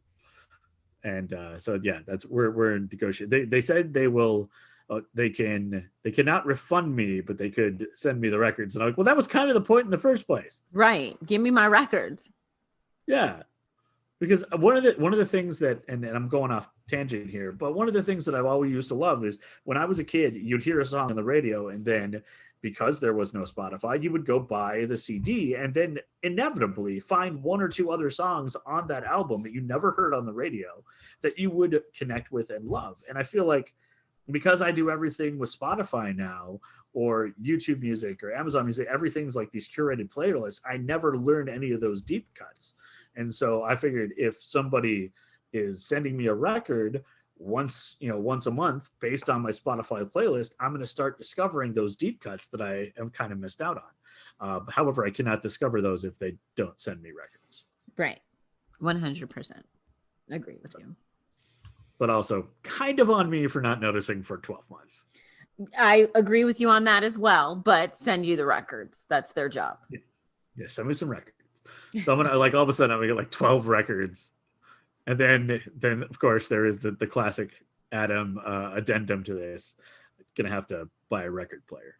Speaker 3: And so yeah, we're in negotiation. They said they will. They cannot refund me, but they could send me the records. And I'm like, well, that was kind of the point in the first place.
Speaker 2: Right. Give me my records.
Speaker 3: Yeah. Because one of the things that, and I'm going off tangent here, but one of the things that I've always used to love is when I was a kid, you'd hear a song on the radio, and then because there was no Spotify, you would go buy the CD and then inevitably find one or two other songs on that album that you never heard on the radio that you would connect with and love. And I feel like because I do everything with Spotify now, or YouTube Music or Amazon Music, everything's like these curated playlists. I never learned any of those deep cuts. And so I figured if somebody is sending me a record once a month based on my Spotify playlist, I'm going to start discovering those deep cuts that I have kind of missed out on. However, I cannot discover those if they don't send me records.
Speaker 2: Right. 100%. Agree with you.
Speaker 3: But also kind of on me for not noticing for 12 months.
Speaker 2: I agree with you on that as well, but send you the records. That's their job.
Speaker 3: Yeah, send me some records. So I'm gonna all of a sudden I'm gonna get like 12 records. And then of course there is the classic Adam addendum to this. Gonna have to buy a record player.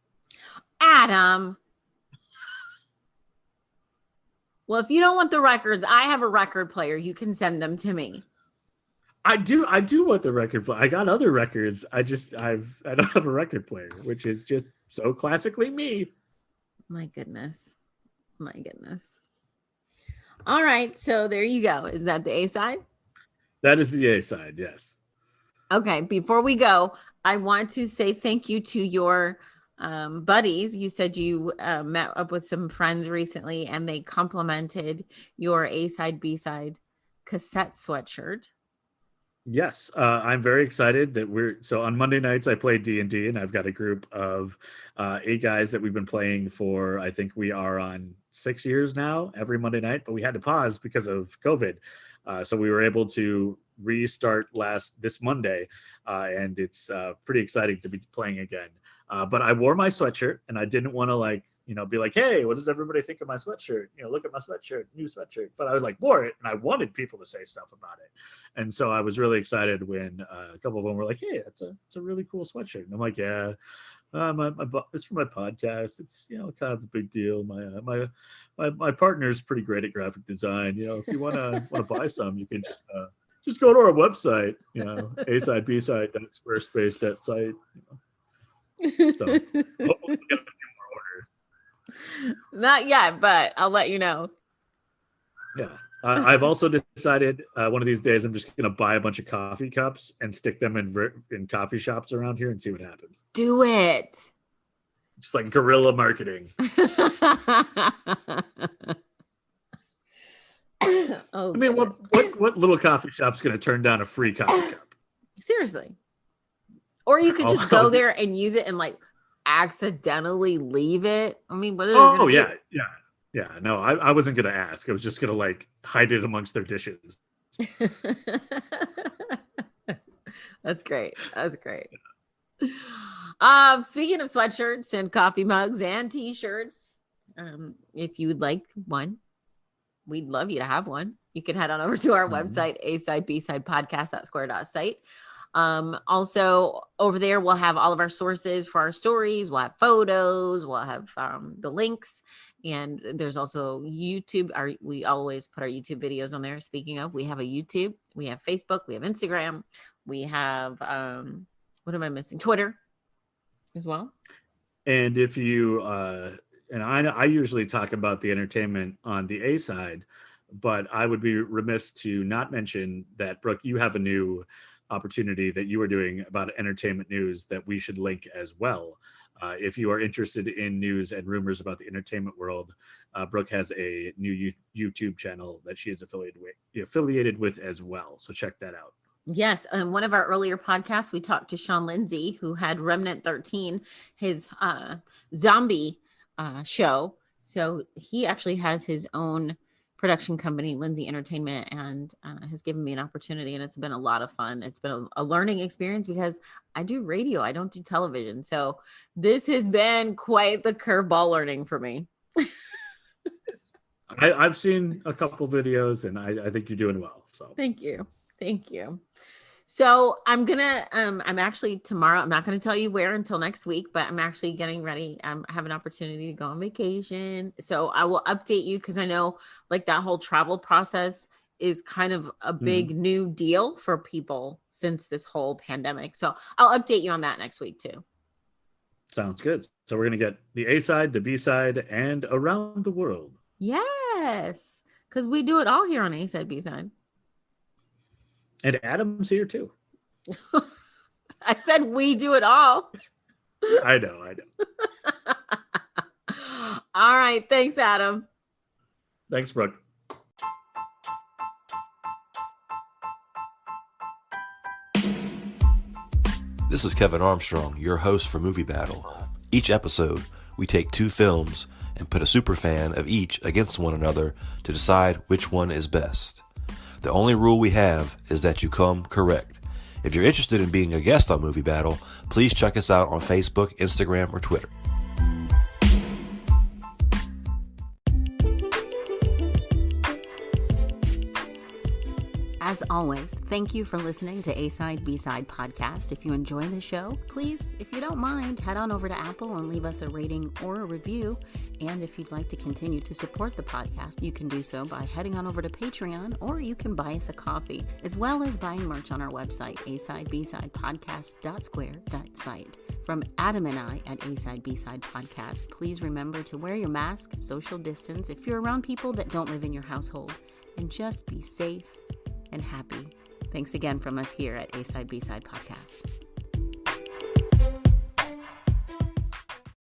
Speaker 2: Adam. Well, if you don't want the records, I have a record player. You can send them to me.
Speaker 3: I do want the record player. I got other records. I don't have a record player, which is just so classically me.
Speaker 2: My goodness. All right, so there you go. Is that the A side?
Speaker 3: That is the A side, yes.
Speaker 2: Okay, before we go, I want to say thank you to your buddies. You said you met up with some friends recently, and they complimented your A side, B side cassette sweatshirt.
Speaker 3: Yes, I'm very excited that so on Monday nights I play D&D, and I've got a group of 8 guys that we've been playing for, I think we are on 6 years now, every Monday night, but we had to pause because of COVID. So we were able to restart this Monday, and it's pretty exciting to be playing again. But I wore my sweatshirt, and I didn't want to be like, hey, what does everybody think of my sweatshirt? Look at my sweatshirt, new sweatshirt. But I wore it, and I wanted people to say stuff about it. And so I was really excited when a couple of them were like, hey, it's a really cool sweatshirt. And I'm like, yeah, it's for my podcast. It's, kind of a big deal. My partner's pretty great at graphic design. If you want to buy some, you can just go to our website, A-side, B-side, Squarespace, that site. So hopefully we'll get a few more orders.
Speaker 2: Not yet, but I'll let you know.
Speaker 3: Yeah. I've also decided one of these days I'm just going to buy a bunch of coffee cups and stick them in coffee shops around here and see what happens.
Speaker 2: Do it.
Speaker 3: Just like guerrilla marketing.
Speaker 2: Oh,
Speaker 3: I mean, what little coffee shop's going to turn down a free coffee cup?
Speaker 2: Seriously. Or you could just go there and use it and accidentally leave it. I mean, what are they gonna do?
Speaker 3: Yeah, no, I wasn't going to ask. I was just going to hide it amongst their dishes.
Speaker 2: That's great. Speaking of sweatshirts and coffee mugs and t-shirts, if you would like one, we'd love you to have one. You can head on over to our website, A-side, B-side podcast.square.site. Also over there, we'll have all of our sources for our stories. We'll have photos, we'll have the links. And there's also YouTube. We always put our YouTube videos on there. Speaking of, we have a YouTube, we have Facebook, we have Instagram, we have, what am I missing? Twitter as well.
Speaker 3: And if you, and I usually talk about the entertainment on the A side, but I would be remiss to not mention that, Brooke, you have a new opportunity that you are doing about entertainment news that we should link as well. If you are interested in news and rumors about the entertainment world, Brooke has a new YouTube channel that she is affiliated with as well. So check that out.
Speaker 2: Yes. In one of our earlier podcasts, we talked to Sean Lindsay, who had Remnant 13, his zombie show. So he actually has his own production company, Lindsay Entertainment, and has given me an opportunity, and it's been a lot of fun. It's been a learning experience because I do radio, I don't do television, so this has been quite the curveball learning for me.
Speaker 3: I've seen a couple videos, and I think you're doing well. So
Speaker 2: thank you. So I'm actually tomorrow, I'm not going to tell you where until next week, but I'm actually getting ready. I have an opportunity to go on vacation. So I will update you because I know that whole travel process is kind of a big new deal for people since this whole pandemic. So I'll update you on that next week too.
Speaker 3: Sounds good. So we're going to get the A side, the B side, and around the world.
Speaker 2: Yes. Because we do it all here on A side, B side.
Speaker 3: And Adam's here too.
Speaker 2: I said we do it all.
Speaker 3: I know.
Speaker 2: All right. Thanks, Adam.
Speaker 3: Thanks, Brooke.
Speaker 5: This is Kevin Armstrong, your host for Movie Battle. Each episode, we take 2 films and put a superfan of each against one another to decide which one is best. The only rule we have is that you come correct. If you're interested in being a guest on Movie Battle, please check us out on Facebook, Instagram, or Twitter.
Speaker 4: As always, thank you for listening to A-Side, B-Side podcast. If you enjoy the show, please, if you don't mind, head on over to Apple and leave us a rating or a review. And if you'd like to continue to support the podcast, you can do so by heading on over to Patreon, or you can buy us a coffee, as well as buying merch on our website, asidebsidepodcast.square.site. From Adam and I at A-Side, B-Side podcast, please remember to wear your mask, social distance if you're around people that don't live in your household, and just be safe and happy. Thanks again from us here at A-Side, B-Side podcast.